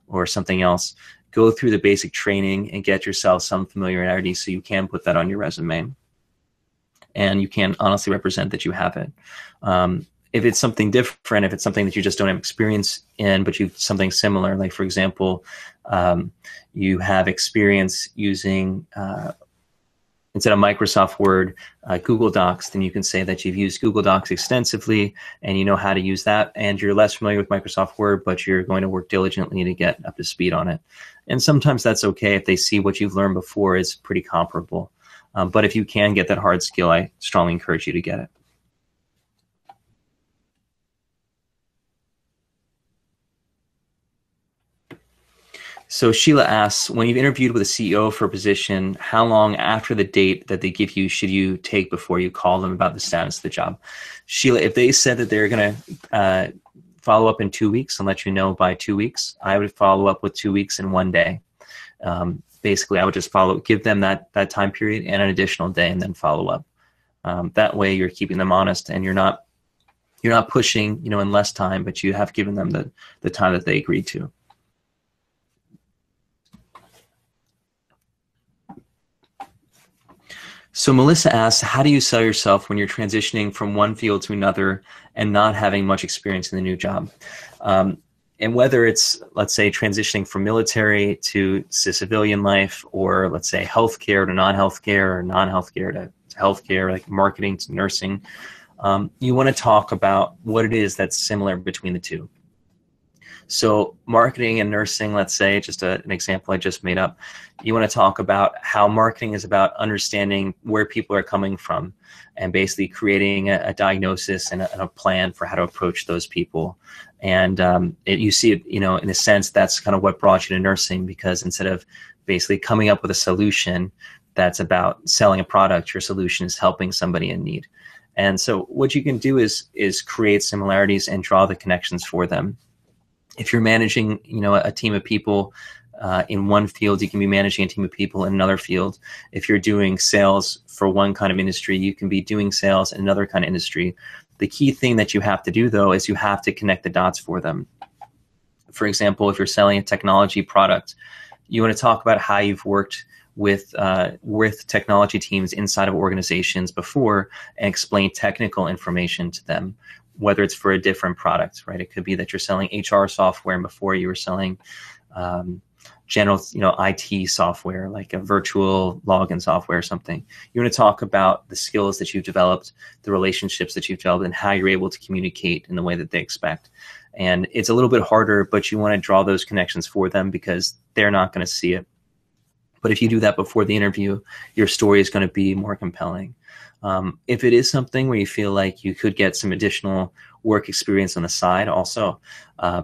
or something else, go through the basic training and get yourself some familiarity so you can put that on your resume and you can honestly represent that you have it. If it's something different, if it's something that you just don't have experience in, but you've something similar, like for example, you have experience using instead of Microsoft Word, Google Docs, then you can say that you've used Google Docs extensively and you know how to use that, and you're less familiar with Microsoft Word, but you're going to work diligently to get up to speed on it. And sometimes that's okay if they see what you've learned before is pretty comparable. But if you can get that hard skill, I strongly encourage you to get it. So Sheila asks, when you've interviewed with a CEO for a position, how long after the date that they give you should you take before you call them about the status of the job? Sheila, if they said that they're going to follow up in 2 weeks and let you know by 2 weeks, I would follow up with 2 weeks and 1 day. Basically, I would just give them that time period and an additional day and then follow up. That way you're keeping them honest and you're not pushing in less time, but you have given them the time that they agreed to. So Melissa asks, how do you sell yourself when you're transitioning from one field to another and not having much experience in the new job? And whether it's, let's say, transitioning from military to civilian life, or let's say healthcare to non-healthcare, or non-healthcare to healthcare, like marketing to nursing, you want to talk about what it is that's similar between the two. So marketing and nursing, let's say, just an example I just made up, you want to talk about how marketing is about understanding where people are coming from and basically creating a diagnosis and a plan for how to approach those people. And you see it, in a sense, that's kind of what brought you to nursing, because instead of basically coming up with a solution that's about selling a product, your solution is helping somebody in need. And so what you can do is create similarities and draw the connections for them. If you're managing, a team of people in one field, you can be managing a team of people in another field. If you're doing sales for one kind of industry, you can be doing sales in another kind of industry. The key thing that you have to do, though, is you have to connect the dots for them. For example, if you're selling a technology product, you want to talk about how you've worked with technology teams inside of organizations before and explain technical information to them, whether it's for a different product, right? It could be that you're selling HR software and before you were selling general, IT software, like a virtual login software or something. You want to talk about the skills that you've developed, the relationships that you've developed, and how you're able to communicate in the way that they expect. And it's a little bit harder, but you want to draw those connections for them because they're not going to see it. But if you do that before the interview, your story is going to be more compelling. If it is something where you feel like you could get some additional work experience on the side, also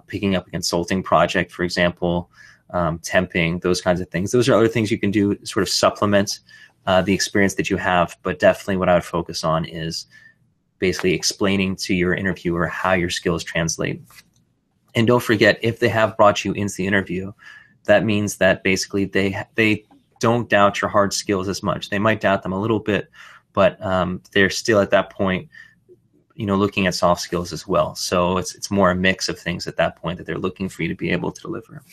picking up a consulting project, for example, temping, those kinds of things. Those are other things you can do to sort of supplement the experience that you have. But definitely what I would focus on is basically explaining to your interviewer how your skills translate. And don't forget, if they have brought you into the interview, that means that basically they don't doubt your hard skills as much. They might doubt them a little bit, but they're still at that point, looking at soft skills as well. So it's more a mix of things at that point that they're looking for you to be able to deliver.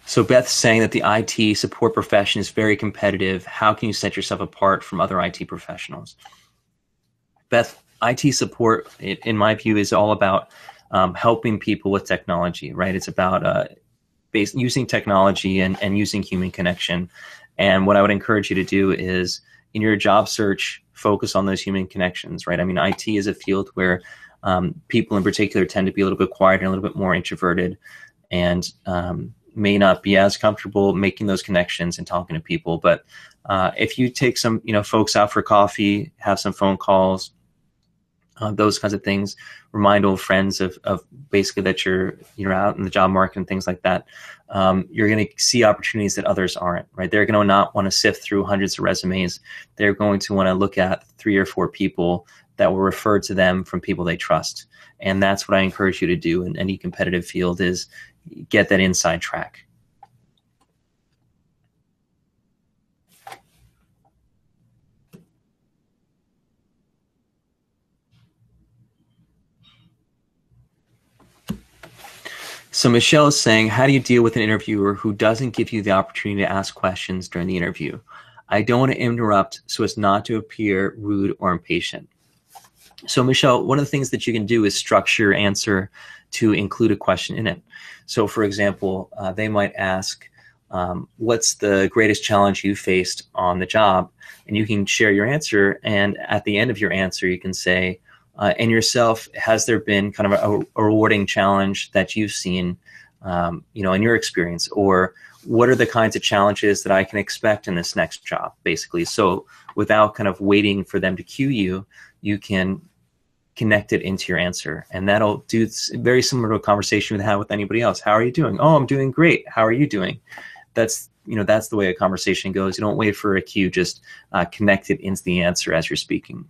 So Beth's saying that the IT support profession is very competitive. How can you set yourself apart from other IT professionals? Beth, IT support, in my view, is all about helping people with technology, right? It's about using technology and using human connection. And what I would encourage you to do is, in your job search, focus on those human connections, right? I mean, IT is a field where people in particular tend to be a little bit quieter and a little bit more introverted, and may not be as comfortable making those connections and talking to people. But if you take some, folks out for coffee, have some phone calls, those kinds of things, remind old friends of basically that you're out in the job market and things like that, you're going to see opportunities that others aren't, right? They're going to not want to sift through hundreds of resumes. They're going to want to look at 3 or 4 people that will refer to them from people they trust. And that's what I encourage you to do in any competitive field, is get that inside track. So Michelle is saying, how do you deal with an interviewer who doesn't give you the opportunity to ask questions during the interview? I don't want to interrupt so as not to appear rude or impatient. So Michelle, one of the things that you can do is structure your answer to include a question in it. So for example, they might ask, what's the greatest challenge you faced on the job? And you can share your answer. And at the end of your answer, you can say, and yourself, has there been kind of a rewarding challenge that you've seen, in your experience? Or what are the kinds of challenges that I can expect in this next job, basically? So without kind of waiting for them to cue you, you can connect it into your answer. And that'll do very similar to a conversation we have with anybody else. How are you doing? Oh, I'm doing great. How are you doing? That's the way a conversation goes. You don't wait for a cue, just connect it into the answer as you're speaking.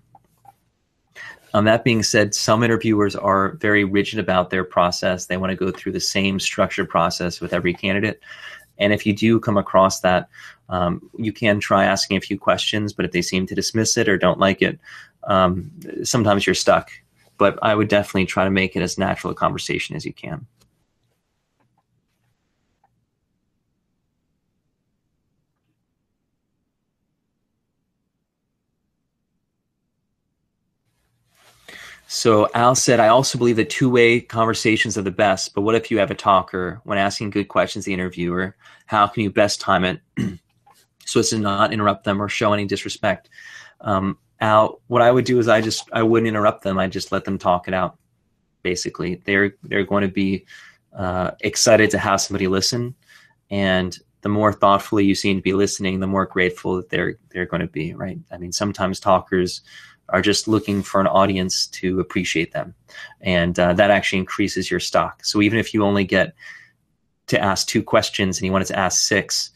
That being said, some interviewers are very rigid about their process. They want to go through the same structured process with every candidate. And if you do come across that, you can try asking a few questions, but if they seem to dismiss it or don't like it, sometimes you're stuck. But I would definitely try to make it as natural a conversation as you can. So Al said, I also believe that two-way conversations are the best, but what if you have a talker? When asking good questions to the interviewer, how can you best time it so as to not interrupt them or show any disrespect? Al, what I would do is I wouldn't interrupt them. I just let them talk it out. Basically, they're going to be excited to have somebody listen, and the more thoughtfully you seem to be listening, the more grateful that they're going to be, right? I mean, sometimes talkers are just looking for an audience to appreciate them, and that actually increases your stock. So even if you only get to ask 2 questions and you wanted to ask 6,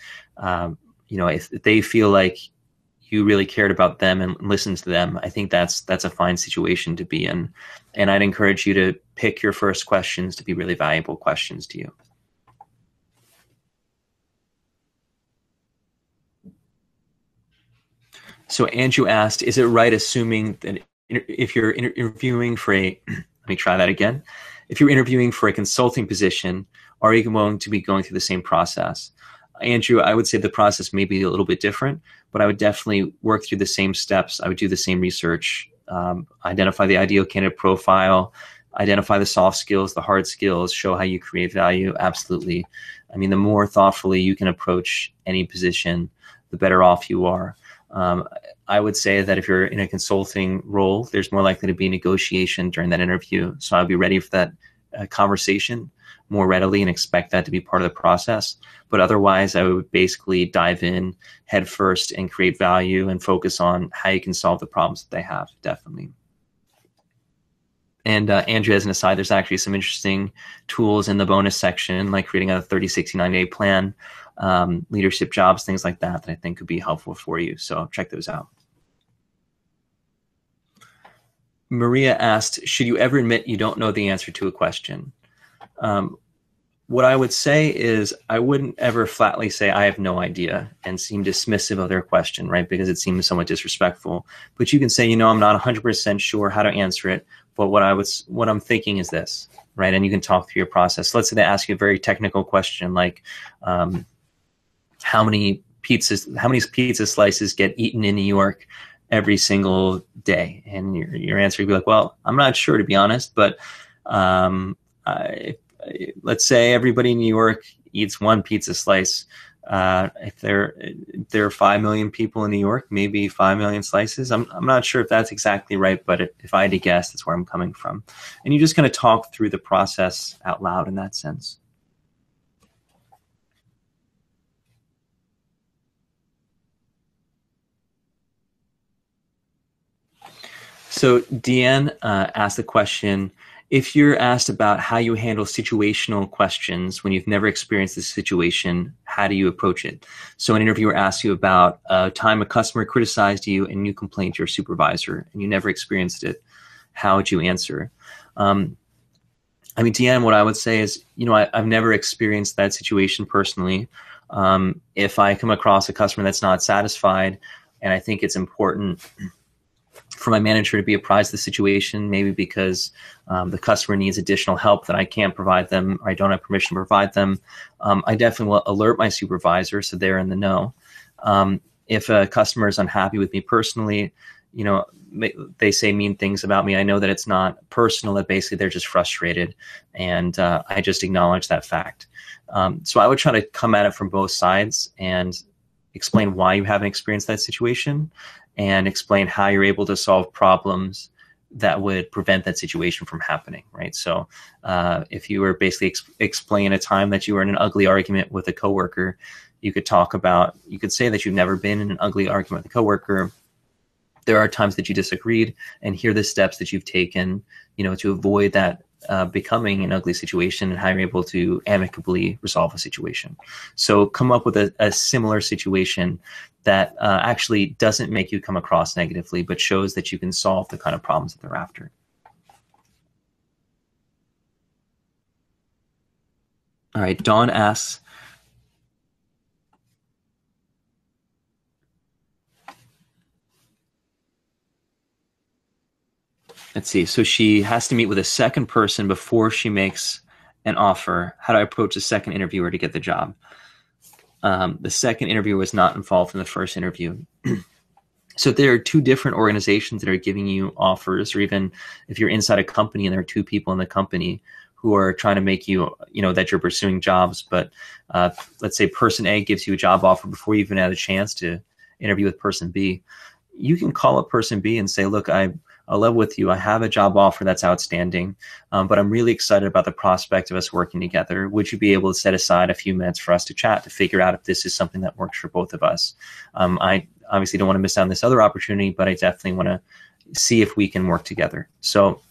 if they feel like you really cared about them and listened to them, I think that's a fine situation to be in. And I'd encourage you to pick your first questions to be really valuable questions to you. So Andrew asked, is it right assuming that if you're interviewing for let me try that again. If you're interviewing for a consulting position, are you going to be going through the same process? Andrew, I would say the process may be a little bit different, but I would definitely work through the same steps. I would do the same research, identify the ideal candidate profile, identify the soft skills, the hard skills, show how you create value. Absolutely. I mean, the more thoughtfully you can approach any position, the better off you are. I would say that if you're in a consulting role, there's more likely to be negotiation during that interview. So I'll be ready for that conversation more readily and expect that to be part of the process. But otherwise, I would basically dive in head first and create value and focus on how you can solve the problems that they have, definitely. And Andrew, as an aside, there's actually some interesting tools in the bonus section, like creating a 30, 60, 90-day plan, leadership jobs, things like that I think could be helpful for you. So check those out. Maria asked, should you ever admit you don't know the answer to a question? What I would say is I wouldn't ever flatly say I have no idea and seem dismissive of their question, right? Because it seems somewhat disrespectful. But you can say, I'm not 100% sure how to answer it, but what I'm thinking is this, right? And you can talk through your process. Let's say they ask you a very technical question like, how many pizza slices get eaten in New York every single day? And your answer would be like, well, I'm not sure, to be honest, but let's say everybody in New York eats one pizza slice. If there are 5 million people in New York, maybe 5 million slices. I'm not sure if that's exactly right, but if I had to guess, that's where I'm coming from. And you're just going to talk through the process out loud in that sense. So Deanne asked the question, if you're asked about how you handle situational questions when you've never experienced this situation, how do you approach it? So an interviewer asks you about a time a customer criticized you and you complained to your supervisor and you never experienced it, how would you answer? Deanne, what I would say is, I've never experienced that situation personally. If I come across a customer that's not satisfied, and I think it's important for my manager to be apprised of the situation, maybe because the customer needs additional help that I can't provide them or I don't have permission to provide them, I definitely will alert my supervisor so they're in the know. If a customer is unhappy with me personally, they say mean things about me, I know that it's not personal, that basically they're just frustrated, and I just acknowledge that fact. So I would try to come at it from both sides and explain why you haven't experienced that situation and explain how you're able to solve problems that would prevent that situation from happening, right? So if you were basically explain a time that you were in an ugly argument with a coworker, you could say that you've never been in an ugly argument with a coworker. There are times that you disagreed, and here are the steps that you've taken, to avoid that becoming an ugly situation and how you're able to amicably resolve a situation. So come up with a similar situation that actually doesn't make you come across negatively, but shows that you can solve the kind of problems that they're after. All right, Dawn asks, let's see. So she has to meet with a second person before she makes an offer. How do I approach the second interviewer to get the job? The second interviewer was not involved in the first interview. So there are two different organizations that are giving you offers, or even if you're inside a company and there are two people in the company who are trying to make you, that you're pursuing jobs. But let's say person A gives you a job offer before you even had a chance to interview with person B. You can call up person B and say, look, I'll level with you. I have a job offer that's outstanding, but I'm really excited about the prospect of us working together. Would you be able to set aside a few minutes for us to chat to figure out if this is something that works for both of us? I obviously don't want to miss out on this other opportunity, but I definitely want to see if we can work together. So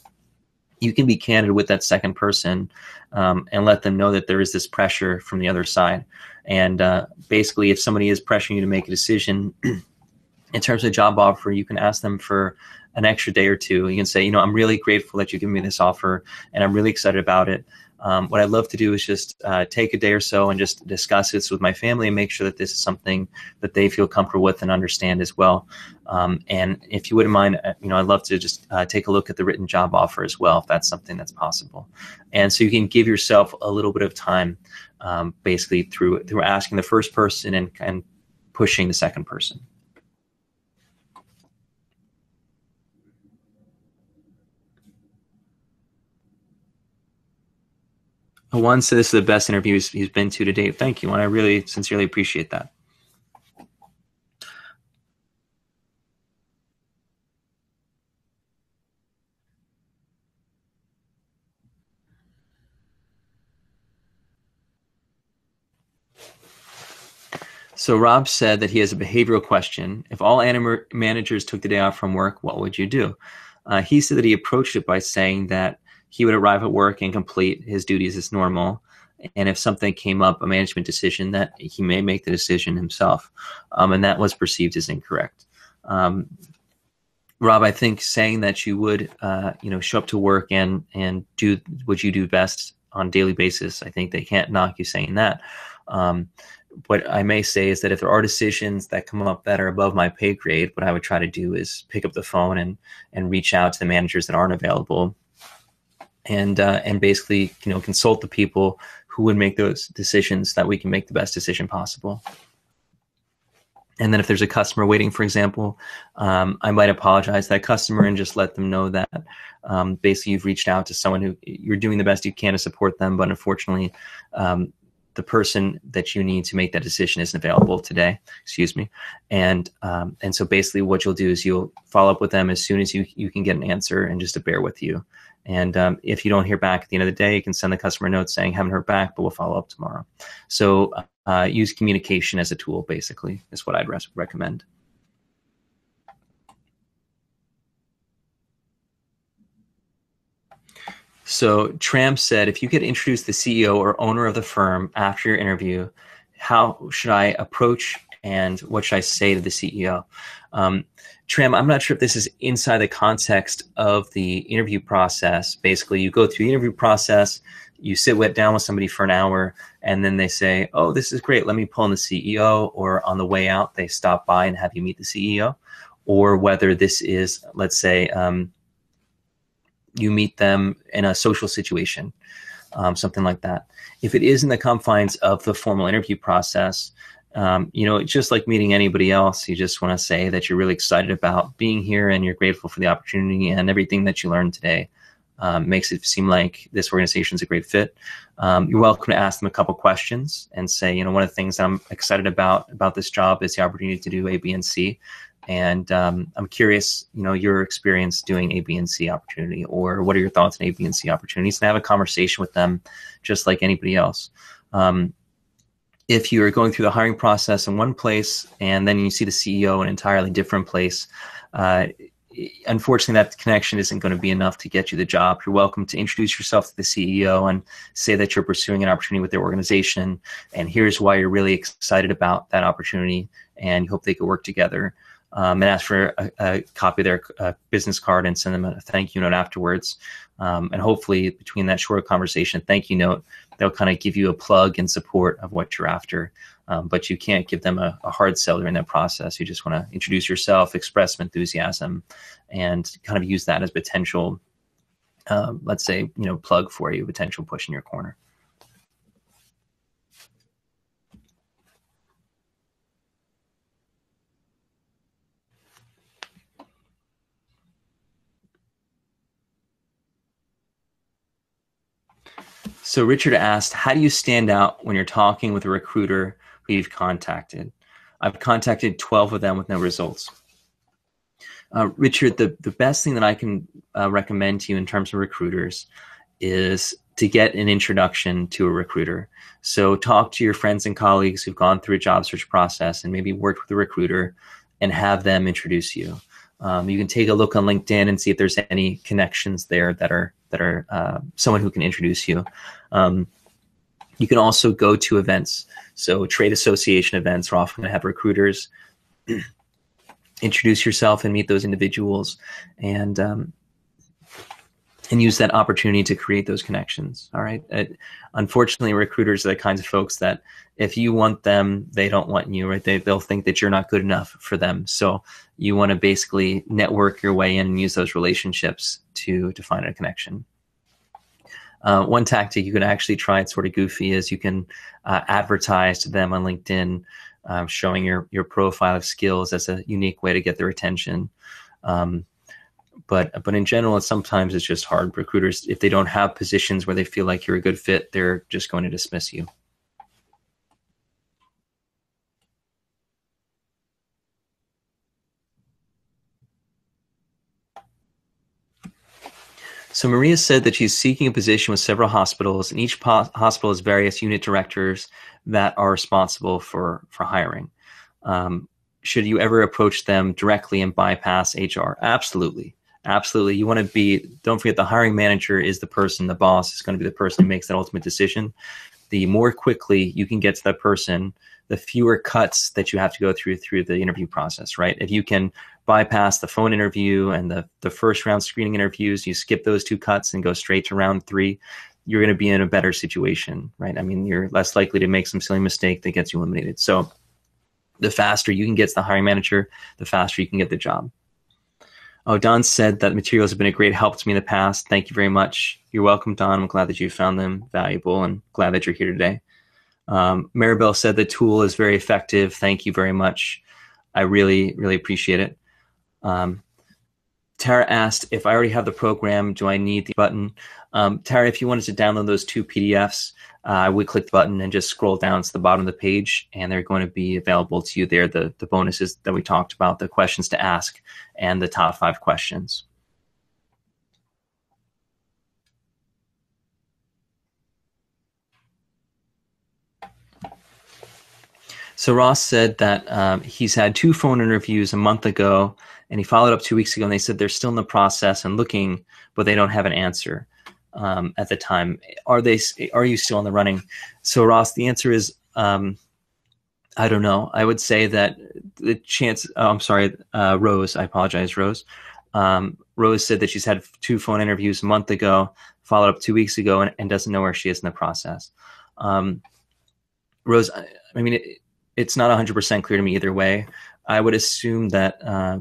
you can be candid with that second person and let them know that there is this pressure from the other side. And basically, if somebody is pressuring you to make a decision in terms of a job offer, you can ask them for an extra day or two. You can say, I'm really grateful that you give me this offer and I'm really excited about it. What I'd love to do is just take a day or so and just discuss this with my family and make sure that this is something that they feel comfortable with and understand as well. And if you wouldn't mind, I'd love to just take a look at the written job offer as well, if that's something that's possible. And so you can give yourself a little bit of time, basically through asking the first person and pushing the second person. One said this is the best interview he's been to date. Thank you, and I really sincerely appreciate that. So Rob said that he has a behavioral question. If all managers took the day off from work, what would you do? He said that he approached it by saying that he would arrive at work and complete his duties as normal. And if something came up, a management decision, that he may make the decision himself. And that was perceived as incorrect. Rob, I think saying that you would, show up to work and do what you do best on a daily basis, I think they can't knock you saying that. What I may say is that if there are decisions that come up that are above my pay grade, what I would try to do is pick up the phone and reach out to the managers that aren't available and basically, consult the people who would make those decisions that we can make the best decision possible. And then if there's a customer waiting, for example, I might apologize to that customer and just let them know that basically you've reached out to someone who you're doing the best you can to support them, but unfortunately, the person that you need to make that decision isn't available today. Excuse me. And so basically what you'll do is you'll follow up with them as soon as you can get an answer, and just to bear with you. And if you don't hear back at the end of the day, you can send the customer a note saying, haven't heard back, but we'll follow up tomorrow. So use communication as a tool, basically, is what I'd recommend. So Tram said, if you could introduce the CEO or owner of the firm after your interview, how should I approach and what should I say to the CEO? Tram, I'm not sure if this is inside the context of the interview process. Basically, you go through the interview process, you sit down with somebody for an hour, and then they say, oh, this is great, let me pull in the CEO, or on the way out, they stop by and have you meet the CEO, or whether this is, let's say, you meet them in a social situation, something like that. If it is in the confines of the formal interview process, it's just like meeting anybody else. You just want to say that you're really excited about being here and you're grateful for the opportunity, and everything that you learned today makes it seem like this organization is a great fit. You're welcome to ask them a couple questions and say, one of the things I'm excited about this job is the opportunity to do A, B, and C. And I'm curious, your experience doing A, B, and C opportunity, or what are your thoughts on A, B, and C opportunities, and have a conversation with them just like anybody else. If you're going through the hiring process in one place and then you see the CEO in an entirely different place, unfortunately, that connection isn't going to be enough to get you the job. You're welcome to introduce yourself to the CEO and say that you're pursuing an opportunity with their organization, and here's why you're really excited about that opportunity, and you hope they could work together. And ask for a copy of their business card and send them a thank you note afterwards. And hopefully between that short conversation, thank you note, they'll kind of give you a plug in support of what you're after. But you can't give them a hard sell during that process. You just want to introduce yourself, express some enthusiasm, and kind of use that as potential, let's say, plug for you, potential push in your corner. So Richard asked, how do you stand out when you're talking with a recruiter who you've contacted? I've contacted 12 of them with no results. Richard, the best thing that I can recommend to you in terms of recruiters is to get an introduction to a recruiter. So talk to your friends and colleagues who've gone through a job search process and maybe worked with a recruiter, and have them introduce you. You can take a look on LinkedIn and see if there's any connections there that are someone who can introduce you. You can also go to events. So trade association events are often going to have recruiters. Introduce yourself and meet those individuals, and use that opportunity to create those connections. All right. Unfortunately, recruiters are the kinds of folks that if you want them, they don't want you, right? They'll think that you're not good enough for them. So you want to basically network your way in and use those relationships to find a connection. One tactic you can actually try, it's sort of goofy, is you can advertise to them on LinkedIn, showing your profile of skills as a unique way to get their attention. But in general, sometimes it's just hard. Recruiters, if they don't have positions where they feel like you're a good fit, they're just going to dismiss you. So Maria said that she's seeking a position with several hospitals, and each hospital has various unit directors that are responsible for hiring. Should you ever approach them directly and bypass HR? Absolutely. Absolutely. You want to don't forget, the hiring manager is the person, the boss is going to be the person who makes that ultimate decision. The more quickly you can get to that person, the fewer cuts that you have to go through the interview process, right? If you can bypass the phone interview and the first round screening interviews, you skip those 2 cuts and go straight to round 3, you're going to be in a better situation, right? I mean, you're less likely to make some silly mistake that gets you eliminated. So the faster you can get to the hiring manager, the faster you can get the job. Oh, Don said that materials have been a great help to me in the past. Thank you very much. You're welcome, Don. I'm glad that you found them valuable and glad that you're here today. Maribel said the tool is very effective. Thank you very much. I really, really appreciate it. Tara asked if I already have the program, do I need the button? Tara, if you wanted to download those 2 PDFs, I would click the button and just scroll down to the bottom of the page, and they're going to be available to you there, the bonuses that we talked about, the questions to ask, and the top 5 questions. So Ross said that he's had 2 phone interviews a month ago, and he followed up 2 weeks ago, and they said they're still in the process and looking, but they don't have an answer at the time. Are you still in the running? So Ross, the answer is I don't know. I would say that the chance. Oh, I'm sorry, Rose. I apologize, Rose. Rose said that she's had 2 phone interviews a month ago, followed up 2 weeks ago, and doesn't know where she is in the process. Rose, I mean, it's not 100% clear to me either way. I would assume that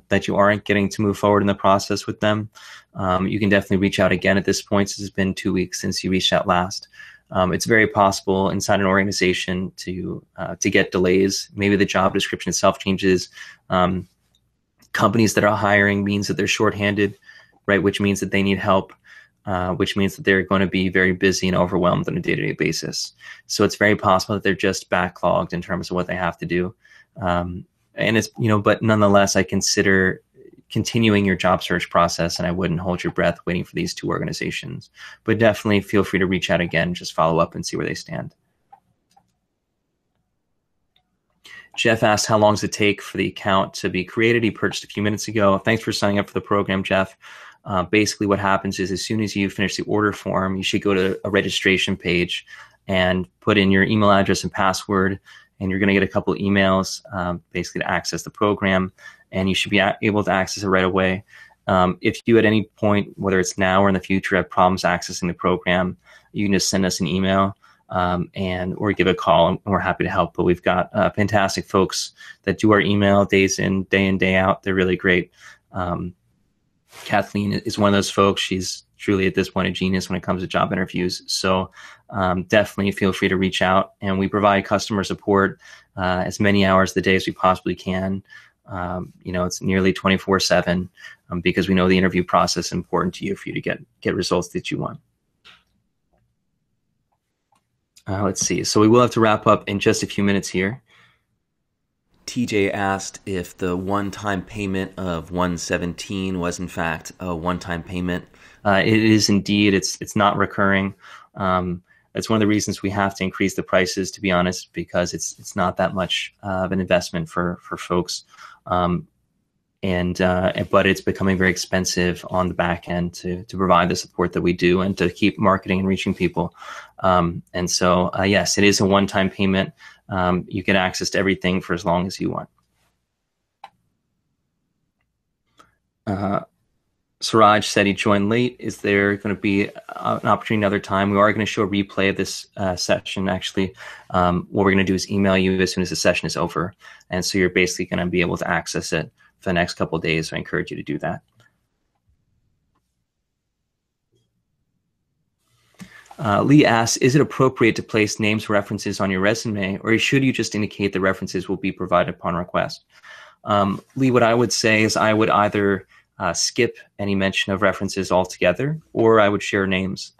that you aren't getting to move forward in the process with them. You can definitely reach out again at this point, since it's been 2 weeks since you reached out last. It's very possible inside an organization to get delays. Maybe the job description itself changes. Companies that are hiring means that they're shorthanded, right? Which means that they need help. Which means that they're going to be very busy and overwhelmed on a day-to-day basis. So it's very possible that they're just backlogged in terms of what they have to do. And it's, but nonetheless, I consider continuing your job search process, and I wouldn't hold your breath waiting for these 2 organizations. But definitely feel free to reach out again, just follow up and see where they stand. Jeff asked, how long does it take for the account to be created? He purchased a few minutes ago. Thanks for signing up for the program, Jeff. Basically what happens is, as soon as you finish the order form, you should go to a registration page and put in your email address and password, and you're going to get a couple of emails basically to access the program, and you should be able to access it right away. If you at any point, whether it's now or in the future, have problems accessing the program, you can just send us an email or give a call, and we're happy to help. But we've got fantastic folks that do our email day in, day out. They're really great. Kathleen is one of those folks. She's truly at this point a genius when it comes to job interviews. So definitely feel free to reach out, and we provide customer support as many hours of the day as we possibly can. It's nearly 24/7 because we know the interview process is important to you for you to get results that you want. Let's see. So we will have to wrap up in just a few minutes here. TJ asked if the one-time payment of $117 was in fact a one-time payment. It is indeed. It's not recurring. It's one of the reasons we have to increase the prices, to be honest, because it's not that much of an investment for folks. But it's becoming very expensive on the back end to provide the support that we do and to keep marketing and reaching people. Yes, it is a one-time payment. You get access to everything for as long as you want. Suraj said he joined late. Is there going to be an opportunity another time? We are going to show a replay of this session. Actually, what we're going to do is email you as soon as the session is over. And so you're basically going to be able to access it for the next couple of days. So I encourage you to do that. Lee asks, is it appropriate to place names or references on your resume, or should you just indicate the references will be provided upon request? Lee, what I would say is I would either skip any mention of references altogether, or I would share names,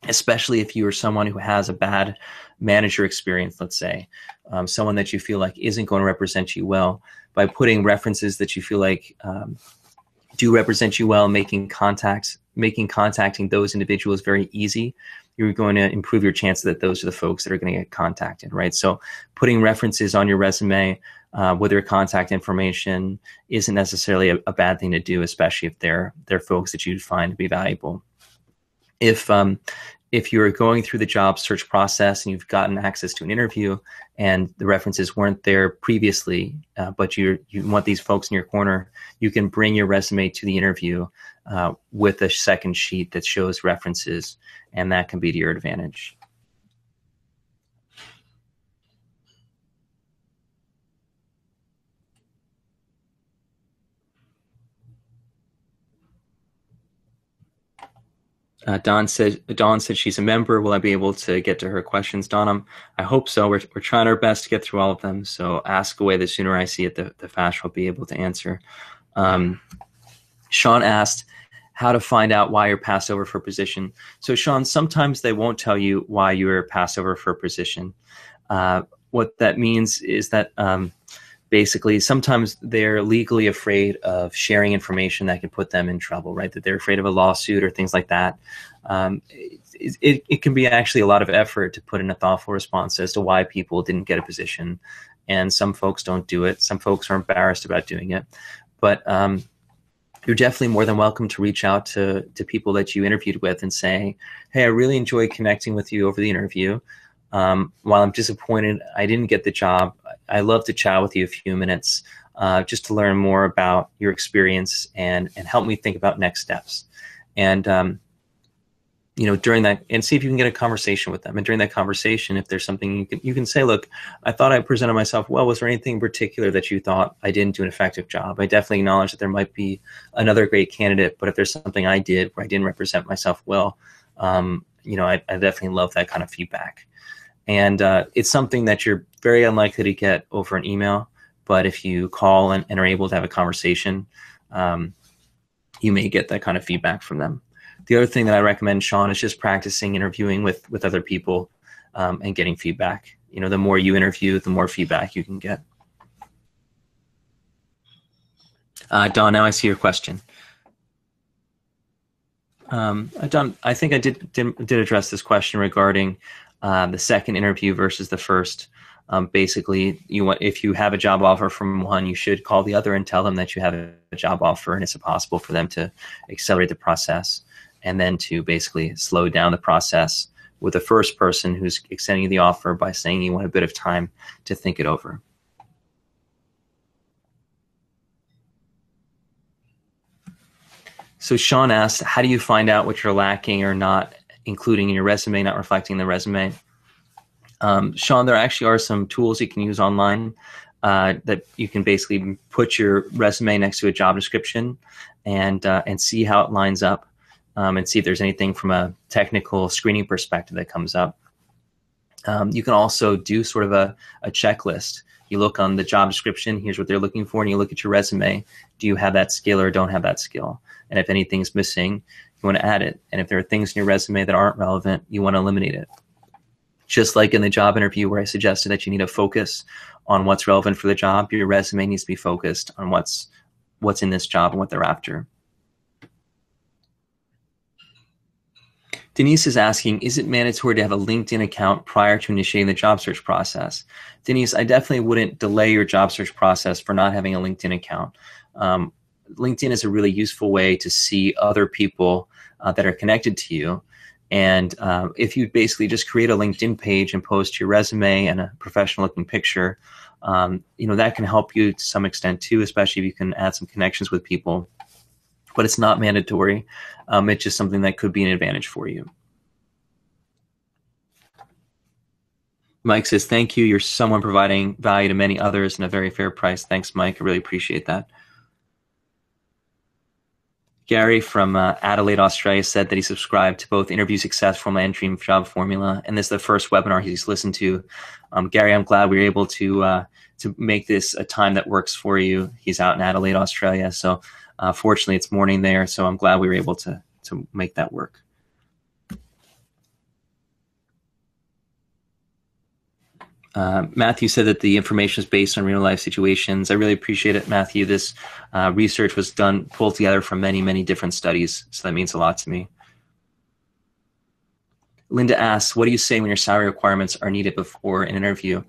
especially if you are someone who has a bad manager experience, let's say, someone that you feel like isn't going to represent you well. By putting references that you feel like do represent you well, making contacting those individuals very easy, you're going to improve your chance that those are the folks that are going to get contacted, right? So putting references on your resume with their contact information isn't necessarily a bad thing to do, especially if they're folks that you find to be valuable. If you're going through the job search process and you've gotten access to an interview and the references weren't there previously, but you want these folks in your corner, you can bring your resume to the interview with a second sheet that shows references, and that can be to your advantage. Dawn said she's a member. Will I be able to get to her questions, Dawn? I hope so. We're trying our best to get through all of them. So ask away. The sooner I see it, the faster I'll be able to answer. Sean asked how to find out why you're passed over for a position. So Sean, sometimes they won't tell you why you're passed over for a position. What that means is that basically sometimes they're legally afraid of sharing information that could put them in trouble, right? That they're afraid of a lawsuit or things like that. It can be actually a lot of effort to put in a thoughtful response as to why people didn't get a position. And some folks don't do it. Some folks are embarrassed about doing it. But you're definitely more than welcome to reach out to people that you interviewed with and say, hey, I really enjoyed connecting with you over the interview. While I'm disappointed I didn't get the job, I'd love to chat with you a few minutes just to learn more about your experience and help me think about next steps. And, during that, and see if you can get a conversation with them. And during that conversation, if there's something you can say, look, I thought I presented myself well. Was there anything in particular that you thought I didn't do an effective job? I definitely acknowledge that there might be another great candidate, but if there's something I did where I didn't represent myself well, I definitely love that kind of feedback. And it's something that you're very unlikely to get over an email, but if you call and are able to have a conversation, you may get that kind of feedback from them. The other thing that I recommend, Sean, is just practicing interviewing with other people and getting feedback. The more you interview, the more feedback you can get. Don, now I see your question. Don, I think I did address this question regarding the second interview versus the first. Basically, if you have a job offer from one, you should call the other and tell them that you have a job offer, and it's possible for them to accelerate the process, and then to basically slow down the process with the first person who's extending you the offer by saying you want a bit of time to think it over. So Sean asked, how do you find out what you're lacking or not including in your resume, not reflecting the resume? Sean, there actually are some tools you can use online that you can basically put your resume next to a job description and see how it lines up and see if there's anything from a technical screening perspective that comes up. You can also do sort of a checklist. You look on the job description, here's what they're looking for, and you look at your resume. Do you have that skill or don't have that skill? And if anything's missing, you want to add it. And if there are things in your resume that aren't relevant, you want to eliminate it. Just like in the job interview where I suggested that you need to focus on what's relevant for the job, your resume needs to be focused on what's in this job and what they're after. Denise is asking, is it mandatory to have a LinkedIn account prior to initiating the job search process? Denise, I definitely wouldn't delay your job search process for not having a LinkedIn account. LinkedIn is a really useful way to see other people that are connected to you. And if you basically just create a LinkedIn page and post your resume and a professional looking picture, that can help you to some extent too, especially if you can add some connections with people. But it's not mandatory. It's just something that could be an advantage for you. Mike says, thank you. You're someone providing value to many others in a very fair price. Thanks, Mike. I really appreciate that. Gary from Adelaide, Australia said that he subscribed to both Interview Success Formula and Dream Job Formula, and this is the first webinar he's listened to. Gary, I'm glad we were able to make this a time that works for you. He's out in Adelaide, Australia, so fortunately it's morning there, so I'm glad we were able to make that work. Matthew said that the information is based on real life situations. I really appreciate it, Matthew. This research was pulled together from many, many different studies, so that means a lot to me. Linda asks, what do you say when your salary requirements are needed before an interview?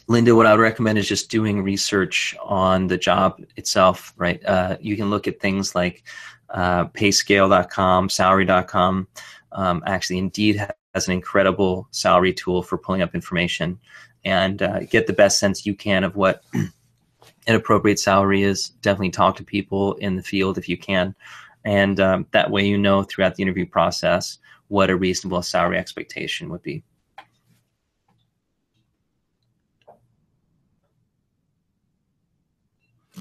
Linda, what I would recommend is just doing research on the job itself, right? You can look at things like payscale.com, salary.com. Actually, Indeed has an incredible salary tool for pulling up information, and get the best sense you can of what an appropriate salary is. Definitely talk to people in the field if you can, and that way you know throughout the interview process what a reasonable salary expectation would be.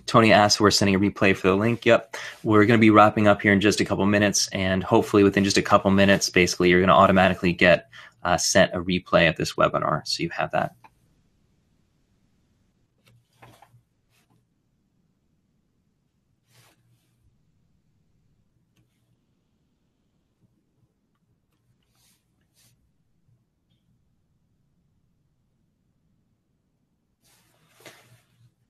Tony asked, we're sending a replay for the link. Yep. We're going to be wrapping up here in just a couple minutes, and hopefully within just a couple minutes, basically, you're going to automatically get sent a replay of this webinar. So you have that.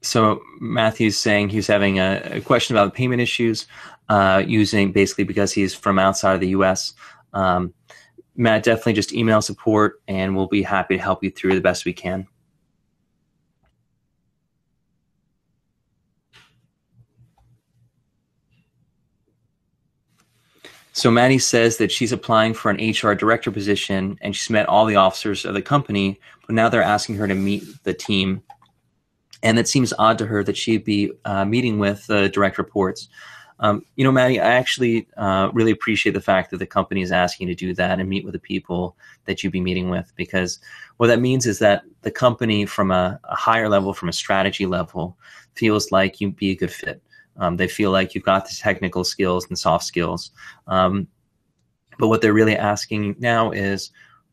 So Matthew's saying he's having a question about payment issues using basically because he's from outside of the U.S. Matt, definitely just email support and we'll be happy to help you through the best we can. So Maddie says that she's applying for an HR director position and she's met all the officers of the company, but now they're asking her to meet the team. And it seems odd to her that she'd be meeting with the direct reports. Maddie, I actually really appreciate the fact that the company is asking you to do that and meet with the people that you'd be meeting with, because what that means is that the company from a higher level, from a strategy level, feels like you'd be a good fit. They feel like you've got the technical skills and soft skills. But what they're really asking now is,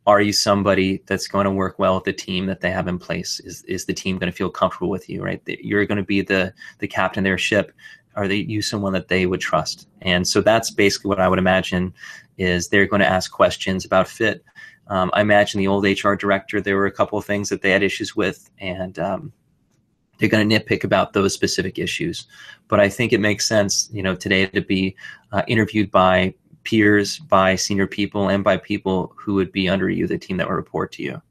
are you somebody that's going to work well with the team that they have in place? Is the team going to feel comfortable with you, right? You're going to be the captain of their ship. Are you someone that they would trust? And so that's basically what I would imagine is they're going to ask questions about fit. I imagine the old HR director, there were a couple of things that they had issues with, and they're going to nitpick about those specific issues. But I think it makes sense, today to be interviewed by peers, by senior people, and by people who would be under you, the team that will report to you.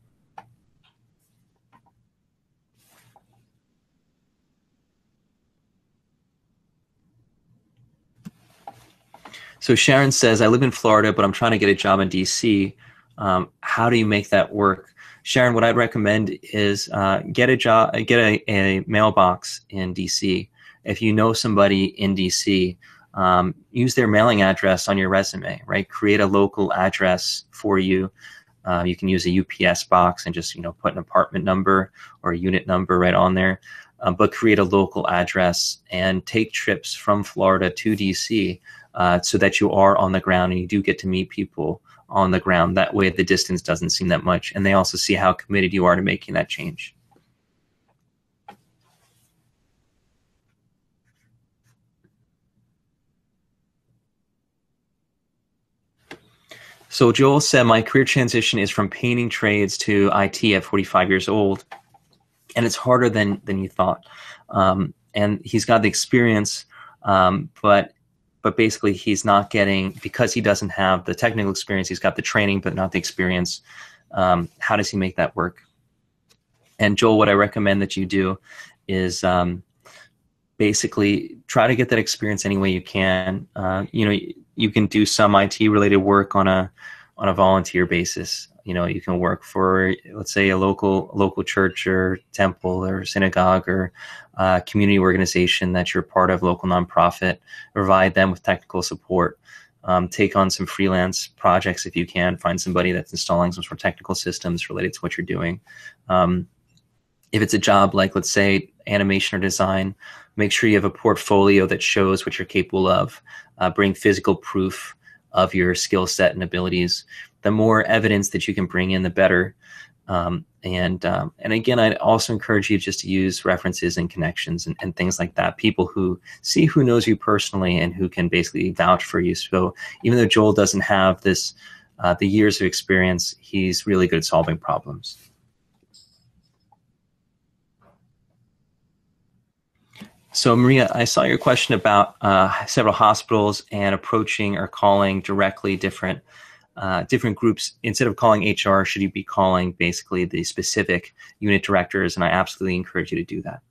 So Sharon says, I live in Florida, but I'm trying to get a job in DC. How do you make that work? Sharon, what I'd recommend is get a mailbox in DC. If you know somebody in DC, use their mailing address on your resume, right? Create a local address for you. You can use a UPS box and just, put an apartment number or a unit number right on there. But create a local address and take trips from Florida to DC so that you are on the ground and you do get to meet people on the ground. That way the distance doesn't seem that much. And they also see how committed you are to making that change. So Joel said, my career transition is from painting trades to IT at 45 years old. And it's harder than you thought. And he's got the experience, but basically he's not getting, because he doesn't have the technical experience, he's got the training, but not the experience. How does he make that work? And Joel, what I recommend that you do is basically try to get that experience any way you can. You can do some IT related work on a volunteer basis. You can work for, let's say, a local church or temple or synagogue or community organization that you're part of, local nonprofit. Provide them with technical support. Take on some freelance projects if you can. Find somebody that's installing some sort of technical systems related to what you're doing. If it's a job like, let's say, animation or design, make sure you have a portfolio that shows what you're capable of. Bring physical proof of your skill set and abilities. The more evidence that you can bring in, the better. And again, I'd also encourage you just to use references and connections and things like that. People who knows you personally and who can basically vouch for you. So even though Joel doesn't have the years of experience, he's really good at solving problems. So Maria, I saw your question about several hospitals and approaching or calling directly different groups. Instead of calling HR, should you be calling basically the specific unit directors? And I absolutely encourage you to do that.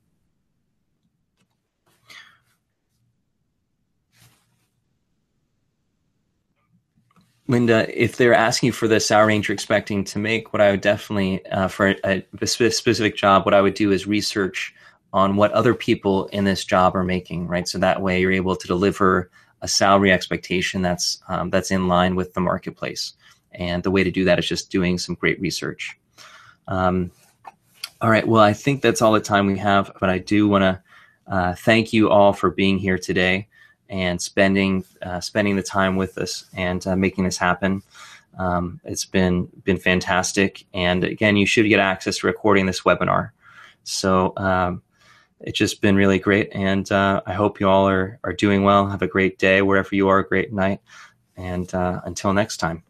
Linda, if they're asking you for the salary range you're expecting to make, what I would definitely, for a specific job, what I would do is research on what other people in this job are making, right? So that way you're able to deliver a salary expectation that's in line with the marketplace. And the way to do that is just doing some great research. All right, well, I think that's all the time we have, but I do want to Thank you all for being here today and spending the time with us and making this happen. It's been fantastic. And again, you should get access to recording this webinar. So it's just been really great. And I hope you all are doing well. Have a great day wherever you are, a great night. And until next time.